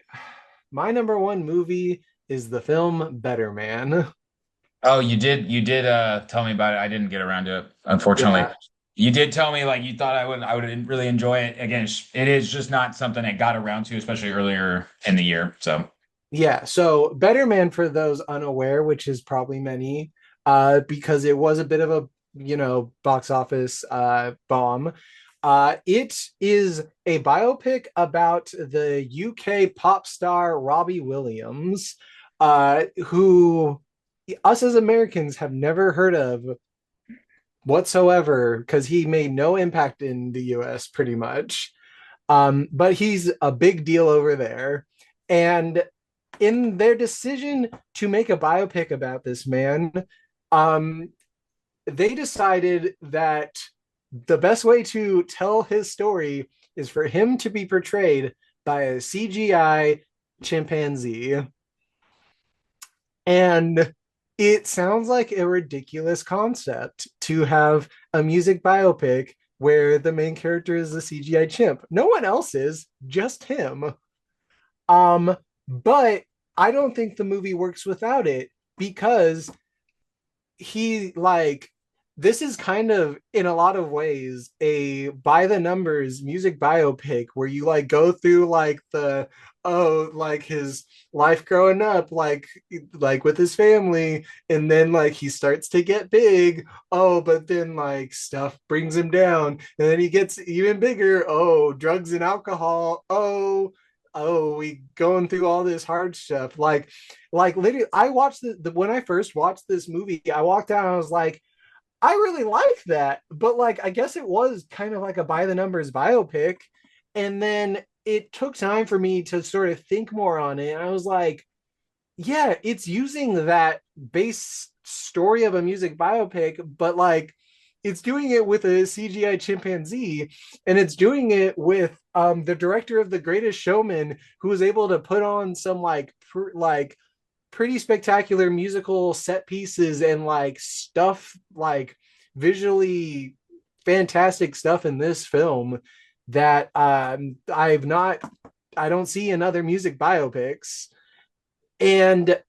my number one movie is the film Better Man. oh, you did tell me about it. I didn't get around to it, unfortunately. Yeah. You did tell me like you thought I would really enjoy it. Again, it is just not something I got around to, especially earlier in the year. So. Yeah, so Better Man, for those unaware, which is probably many, because it was a bit of a, box office bomb. It is a biopic about the UK pop star Robbie Williams, who us as Americans have never heard of whatsoever because he made no impact in the US pretty much. But he's a big deal over there. And in their decision to make a biopic about this man, um, they decided that the best way to tell his story is for him to be portrayed by a CGI chimpanzee. And it sounds like a ridiculous concept to have a music biopic where the main character is a CGI chimp. No one else is, just him. But I don't think the movie works without it because he like this is kind of in a lot of ways a by the numbers music biopic where you like go through like the like his life growing up like with his family, and then like he starts to get big, but then like stuff brings him down, and then he gets even bigger, drugs and alcohol, we going through all this hard stuff, like literally I watched when I first watched this movie, I walked out and I was like, I really like that, but like I guess it was kind of like a by the numbers biopic. And then it took time for me to sort of think more on it. And I was like, yeah, it's using that base story of a music biopic, but like it's doing it with a CGI chimpanzee, and it's doing it with the director of The Greatest Showman, who was able to put on some like pretty spectacular musical set pieces and like stuff like visually fantastic stuff in this film that I don't see in other music biopics. And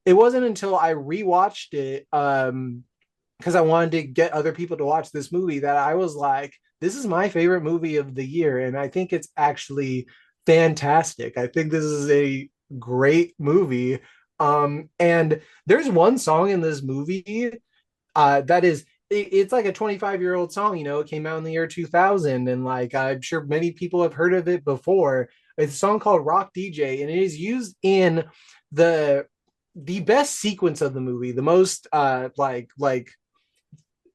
it wasn't until I rewatched it, because I wanted to get other people to watch this movie, that I was like, this is my favorite movie of the year. And I think it's actually fantastic. I think this is a great movie. And there's one song in this movie that is it's like a 25-year-old song, it came out in the year 2000, and like I'm sure many people have heard of it before. It's a song called Rock DJ, and it is used in the the best sequence of the movie, the most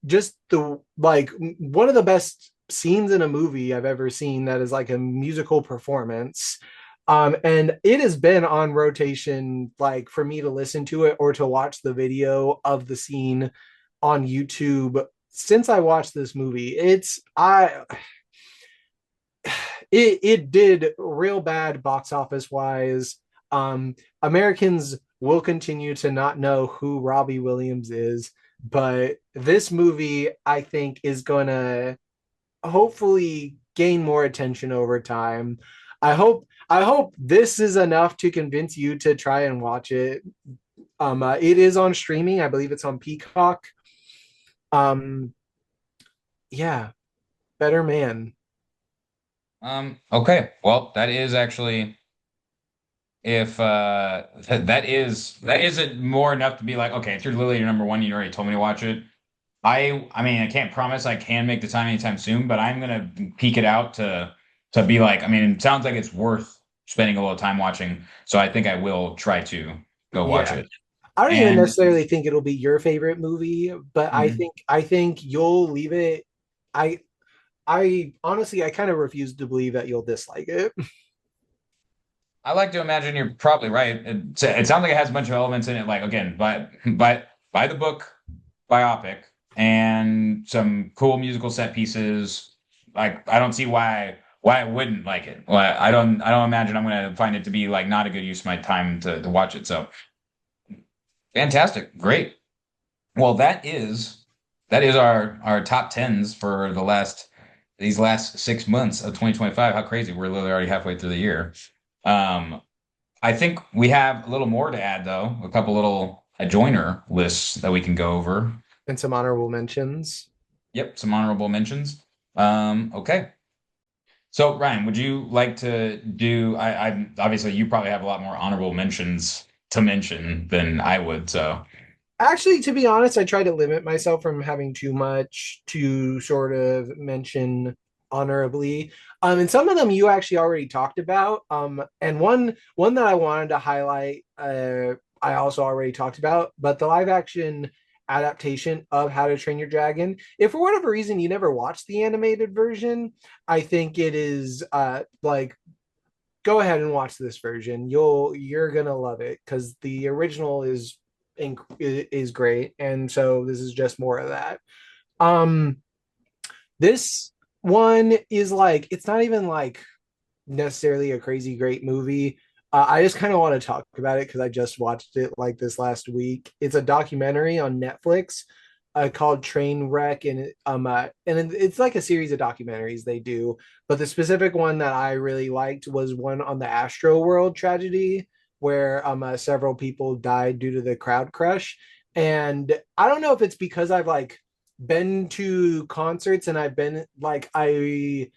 just the like one of the best scenes in a movie I've ever seen, that is like a musical performance. And it has been on rotation, like for me to listen to it or to watch the video of the scene on YouTube since I watched this movie. It did real bad box office wise. Americans will continue to not know who Robbie Williams is, but this movie I think is gonna hopefully gain more attention over time. I hope this is enough to convince you to try and watch it. It is on streaming. I believe it's on Peacock. Um, yeah, better man. Okay. Well, that is actually if that isn't more enough to be like, okay, if you're literally your number one, you already told me to watch it. I mean, I can't promise I can make the time anytime soon, but I'm gonna peek it out to be like, I mean, it sounds like it's worth spending a little time watching. So I think I will try to go watch Yeah. it. I don't even And necessarily think it'll be your favorite movie, but I mhm, think I think you'll leave it. I I honestly I kind of refuse to believe that you'll dislike it. I like to imagine you're probably right. It sounds like it has a bunch of elements in it, like again, by the book biopic and some cool musical set pieces. Like I don't see why I wouldn't like it. Well, I don't imagine I'm gonna find it to be like not a good use of my time to watch it. So fantastic, great. Well, that is our top tens for these last 6 months of 2025. How crazy! We're literally already halfway through the year. Um, I think we have a little more to add, though. A couple little adjoiner lists that we can go over. And some honorable mentions. Yep, some honorable mentions. Okay. So, Ryan, would you like to do? I obviously you probably have a lot more honorable mentions to mention than I would. So, Actually, to be honest, I try to limit myself from having too much to sort of mention honorably. And some of them you actually already talked about. And one that I wanted to highlight, I also already talked about, but the live action adaptation of How to Train Your Dragon. If for whatever reason you never watched the animated version, I think it is like go ahead and watch this version. You're gonna love it because the original is great, and so this is just more of that. Um, this one is like it's not even like necessarily a crazy great movie. I just kind of want to talk about it because I just watched it like this last week. It's a documentary on Netflix called Trainwreck, and it's like a series of documentaries they do. But the specific one that I really liked was one on the Astro World tragedy, where several people died due to the crowd crush. And I don't know if it's because I've like been to concerts and I've been like I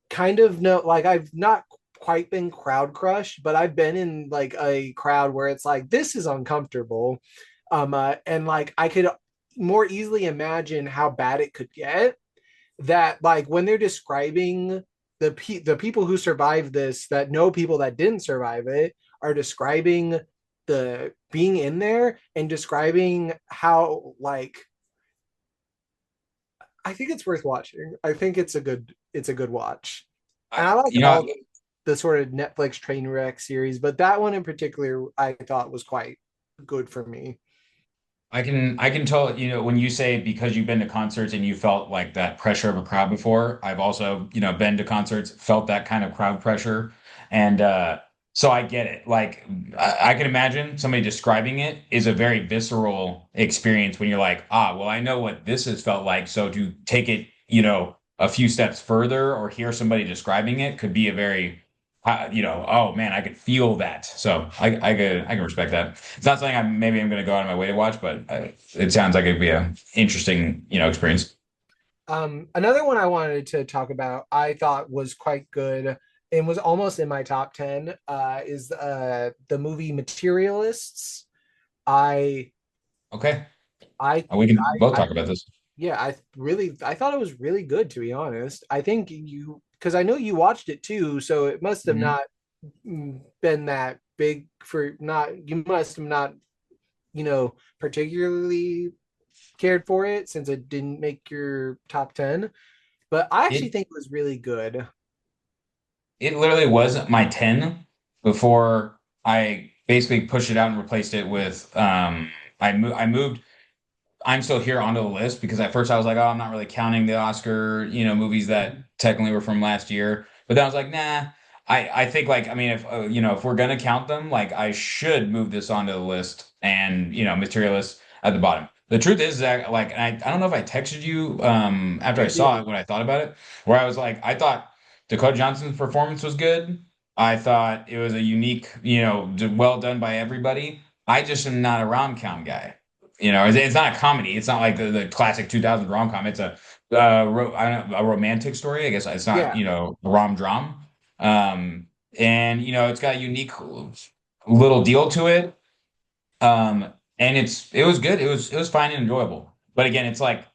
kind of know like I've not quite been crowd crushed, but I've been in like a crowd where it's like this is uncomfortable. And like I could more easily imagine how bad it could get. That like when they're describing the people who survived this, that know people that didn't survive it, are describing the being in there and describing how like I think it's worth watching. I think it's a good watch. And I like you know, all the sort of Netflix train wreck series, but that one in particular I thought was quite good for me. I can tell, when you say because you've been to concerts and you felt like that pressure of a crowd before, I've also, been to concerts, felt that kind of crowd pressure. And so I get it. Like I can imagine somebody describing it is a very visceral experience when you're like, ah, well, I know what this has felt like. So to take it, a few steps further or hear somebody describing it could be a very oh man, I could feel that. So I can respect that. It's not something I'm going to go out of my way to watch, but it sounds like it'd be a interesting, experience. Another one I wanted to talk about, I thought was quite good and was almost in my top 10, is the movie Materialists. I Okay. I We can both I talk about this. yeah, I thought it was really good, to be honest. I think you, because I know you watched it too, so it must have Mhm. not been that big for not you must have not, particularly cared for it since it didn't make your top 10. But I actually It think it was really good. it literally was my 10 before I basically pushed it out and replaced it with I moved I'm Still Here onto the list because at first I was like, oh, I'm not really counting the Oscar, movies that technically were from last year. But then I was like, nah. I think like I mean if we're gonna count them, like I should move this onto the list and Materialist at the bottom. The truth is that like I don't know if I texted you after I You saw did. it what I thought about it, where I was like I thought Dakota Johnson's performance was good. I thought it was a unique, well done by everybody. I just am not a rom-com guy. It's not a comedy. It's not like the classic 2000s rom-com. It's I don't know, a romantic story. I guess it's not, Yeah. a rom-dram. And it's got a unique little deal to it. And it was good. It was fine and enjoyable. But again, it's like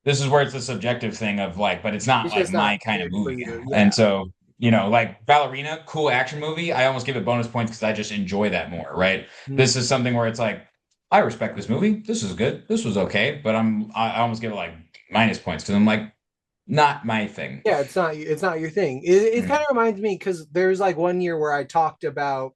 this is where it's a subjective thing of like, but it's not It's like just not my kind of good for movie. you. And Yeah. so, like Ballerina, cool action movie, I almost give it bonus points because I just enjoy that more, right? Mm. This is something where it's like, I respect this movie. This is good. This was okay, but I almost give it like minus points because I'm like, not my thing. Yeah, it's not your thing. It kind Mhm. of reminds me because there's like one year where I talked about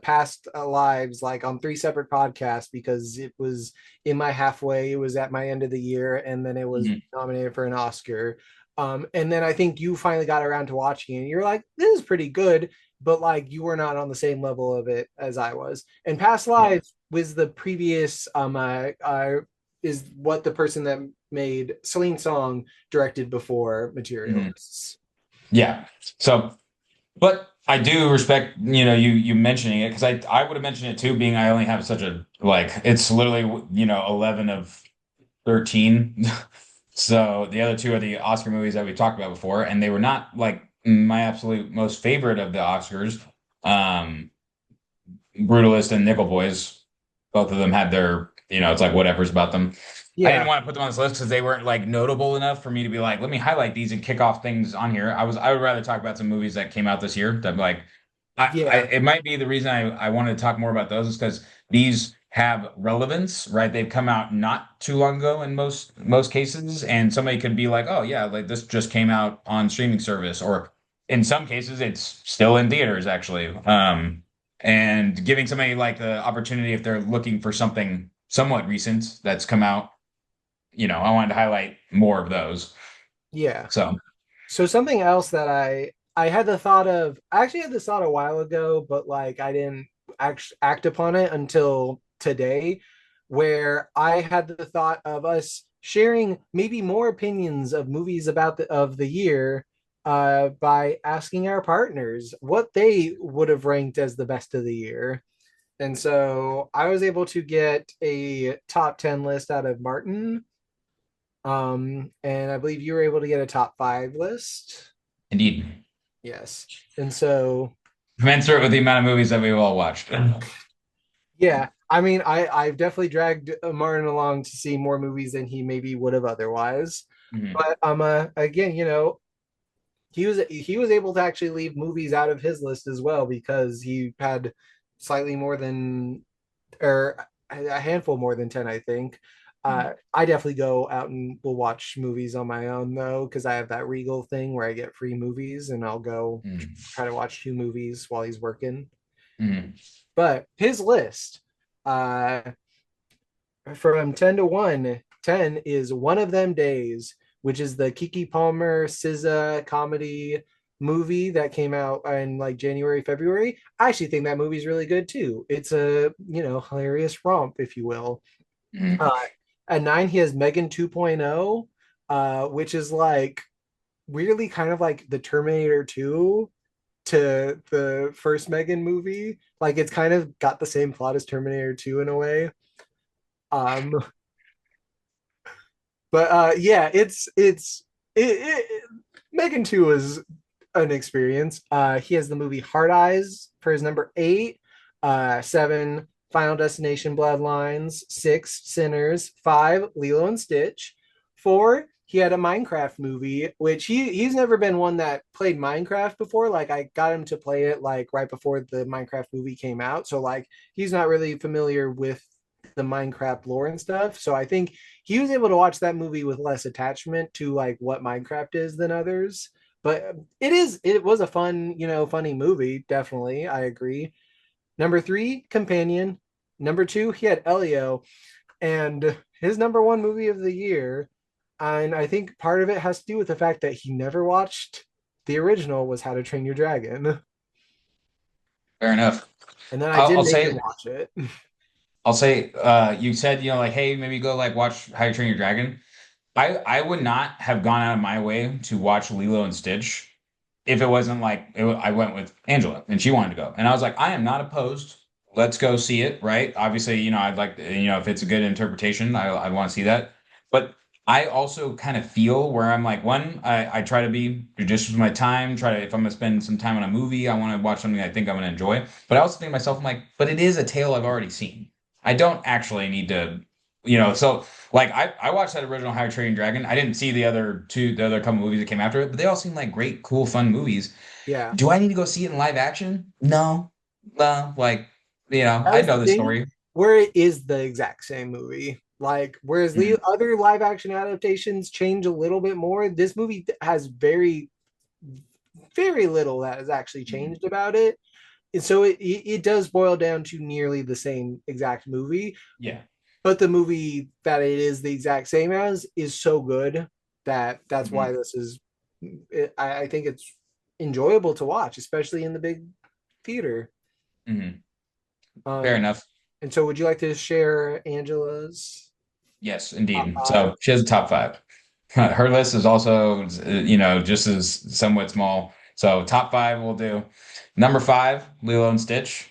past lives like on three separate podcasts because it was in my halfway, it was at my end of the year, and then it was Mhm. nominated for an Oscar. And then I think you finally got around to watching it and you're like, this is pretty good, but like you were not on the same level of it as I was. And past Yeah. lives was the previous is what the person that made Celine Song directed before Mhm. Materialists. Yeah. So, but I do respect, you mentioning it because I would have mentioned it too, being I only have such a like it's literally 11 of 13. So the other two are the Oscar movies that we talked about before, and they were not like my absolute most favorite of the Oscars. Um, Brutalist and Nickel Boys, both of them had their, it's like whatever's about them. I didn't Yeah, want to put them on this list because they weren't like notable enough for me to be like, let me highlight these and kick off things on here. I would rather talk about some movies that came out this year that like yeah, it might be the reason I wanted to talk more about those is because these have relevance, right? They've come out not too long ago in most cases, and somebody could be like, "Oh yeah, like this just came out on streaming service," or in some cases, it's still in theaters actually. And giving somebody like the opportunity if they're looking for something somewhat recent that's come out, I wanted to highlight more of those. yeah. So, So something else that I had the thought of, I actually had this thought a while ago, but like I didn't act upon it until today, where I had the thought of us sharing maybe more opinions of movies about the year, by asking our partners what they would have ranked as the best of the year. And so I was able to get a top 10 list out of Martin. And I believe you were able to get a top five list. indeed, Yes. And so, commensurate with the amount of movies that we've all watched. yeah, I mean, I've definitely dragged Martin along to see more movies than he maybe would have otherwise. Mhm. But again, he was able to actually leave movies out of his list as well because he had slightly more than, or a handful more than 10, I think. I definitely go out and will watch movies on my own though, because I have that Regal thing where I get free movies and I'll go Mhm. try to watch two movies while he's working. Mhm. But his list, uh, from 10 to 1, 10 is One of Them Days, which is the Kiki Palmer SZA comedy movie that came out in like January, February. I actually think that movie's really good too. It's a, hilarious romp, if you will. Mhm. Uh, at 9, he has Megan 2.0, which is like weirdly kind of like the Terminator 2 to the first Megan movie. Like it's kind of got the same plot as Terminator 2 in a way. Um, but yeah, Megan 2 is an experience. He has the movie Hard Eyes for his number 8, 7 Final Destination Bloodlines, 6 Sinners, 5 Lilo and Stitch, 4 he had a Minecraft movie, which he's never been one that played Minecraft before. Like I got him to play it like right before the Minecraft movie came out, so like he's not really familiar with the Minecraft lore and stuff. So I think he was able to watch that movie with less attachment to like what Minecraft is than others. But it was a fun, funny movie, definitely. I agree. Number 3, Companion. Number 2, he had Elio, and his number 1 movie of the year. And I think part of it has to do with the fact that he never watched the original was How to Train Your Dragon. Fair enough. And then I I'll, did I'll make him say watch it. I'll say you said, like, hey, maybe go like watch How to Train Your Dragon. I would not have gone out of my way to watch Lilo and Stitch if it wasn't like I went with Angela and she wanted to go. And I was like, I am not opposed. Let's go see it, right? Obviously, I'd like if it's a good interpretation, I want to see that. But I also kind of feel where I'm like, one, I try to be judicious with my time, try to, if I'm gonna spend some time on a movie, I want to watch something I think I'm gonna enjoy. But I also think to myself, I'm like, but it is a tale I've already seen. I don't actually need to, so like I watched that original How to Train Your Dragon. I didn't see the other couple movies that came after it, but they all seem like great, cool, fun movies. Yeah. Do I need to go see it in live action? No. No, like, That I was know the the thing story. where it is the exact same movie. Like, whereas the Mhm. other live action adaptations change a little bit more, this movie has very, very little that has actually Mhm. changed about it. And so it does boil down to nearly the same exact movie, Yeah. but the movie that it is the exact same as is so good that that's why Mhm. this is, I think it's enjoyable to watch, especially in the big theater. Mhm. Fair Um, enough. and so would you like to share Angela's Yes, top indeed. five? So she has a top five. Her list is also, just as somewhat small. So top five we'll do. Number five, Lilo and Stitch.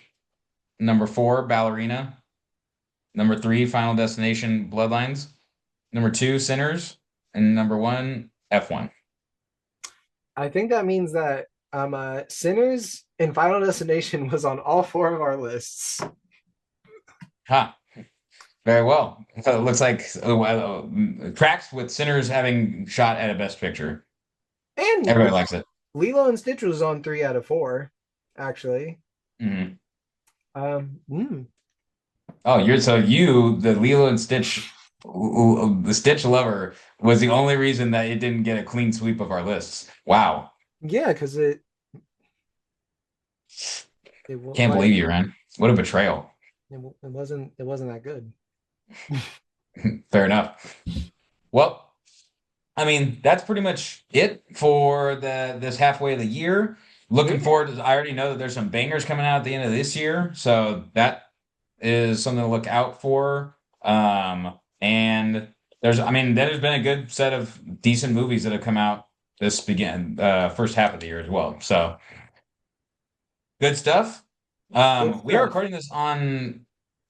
Number four, Ballerina. Number three, Final Destination, Bloodlines. Number two, Sinners. And number one, F1. I think that means that Sinners and Final Destination was on all 4 of our lists. Ha, very well. So it looks like tracks with Sinners having shot at a Best Picture. And Everybody likes it. Lilo and Stitch was on 3 out of 4, actually. Mhm. Um, mm, Oh, the Lilo and Stitch, the Stitch lover was the only reason that it didn't get a clean sweep of our lists. Wow. yeah, because Can't like believe you, Ryan. What a betrayal. it wasn't that good. Fair enough. Well, I mean, that's pretty much it for this halfway of the year. Yeah, Looking forward to, I already know that there's some bangers coming out at the end of this year, so that is something to look out for. And there's been a good set of decent movies that have come out first half of the year as well. So good stuff. good We are stuff. recording this on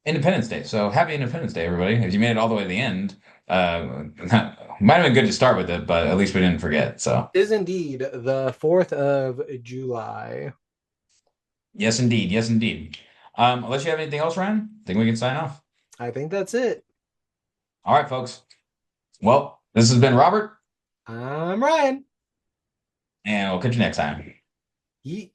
Independence Day, so happy Independence Day, everybody! If you made it all the way to the end, might have been good to start with it, but at least we didn't forget. So Is indeed the 4th of July. yes, indeed, yes, indeed. Unless you have anything else, Ryan, I think we can sign off. I think that's it. All right, folks. Well, this has been Robert, I'm Ryan. and we'll catch you next time. Yeet.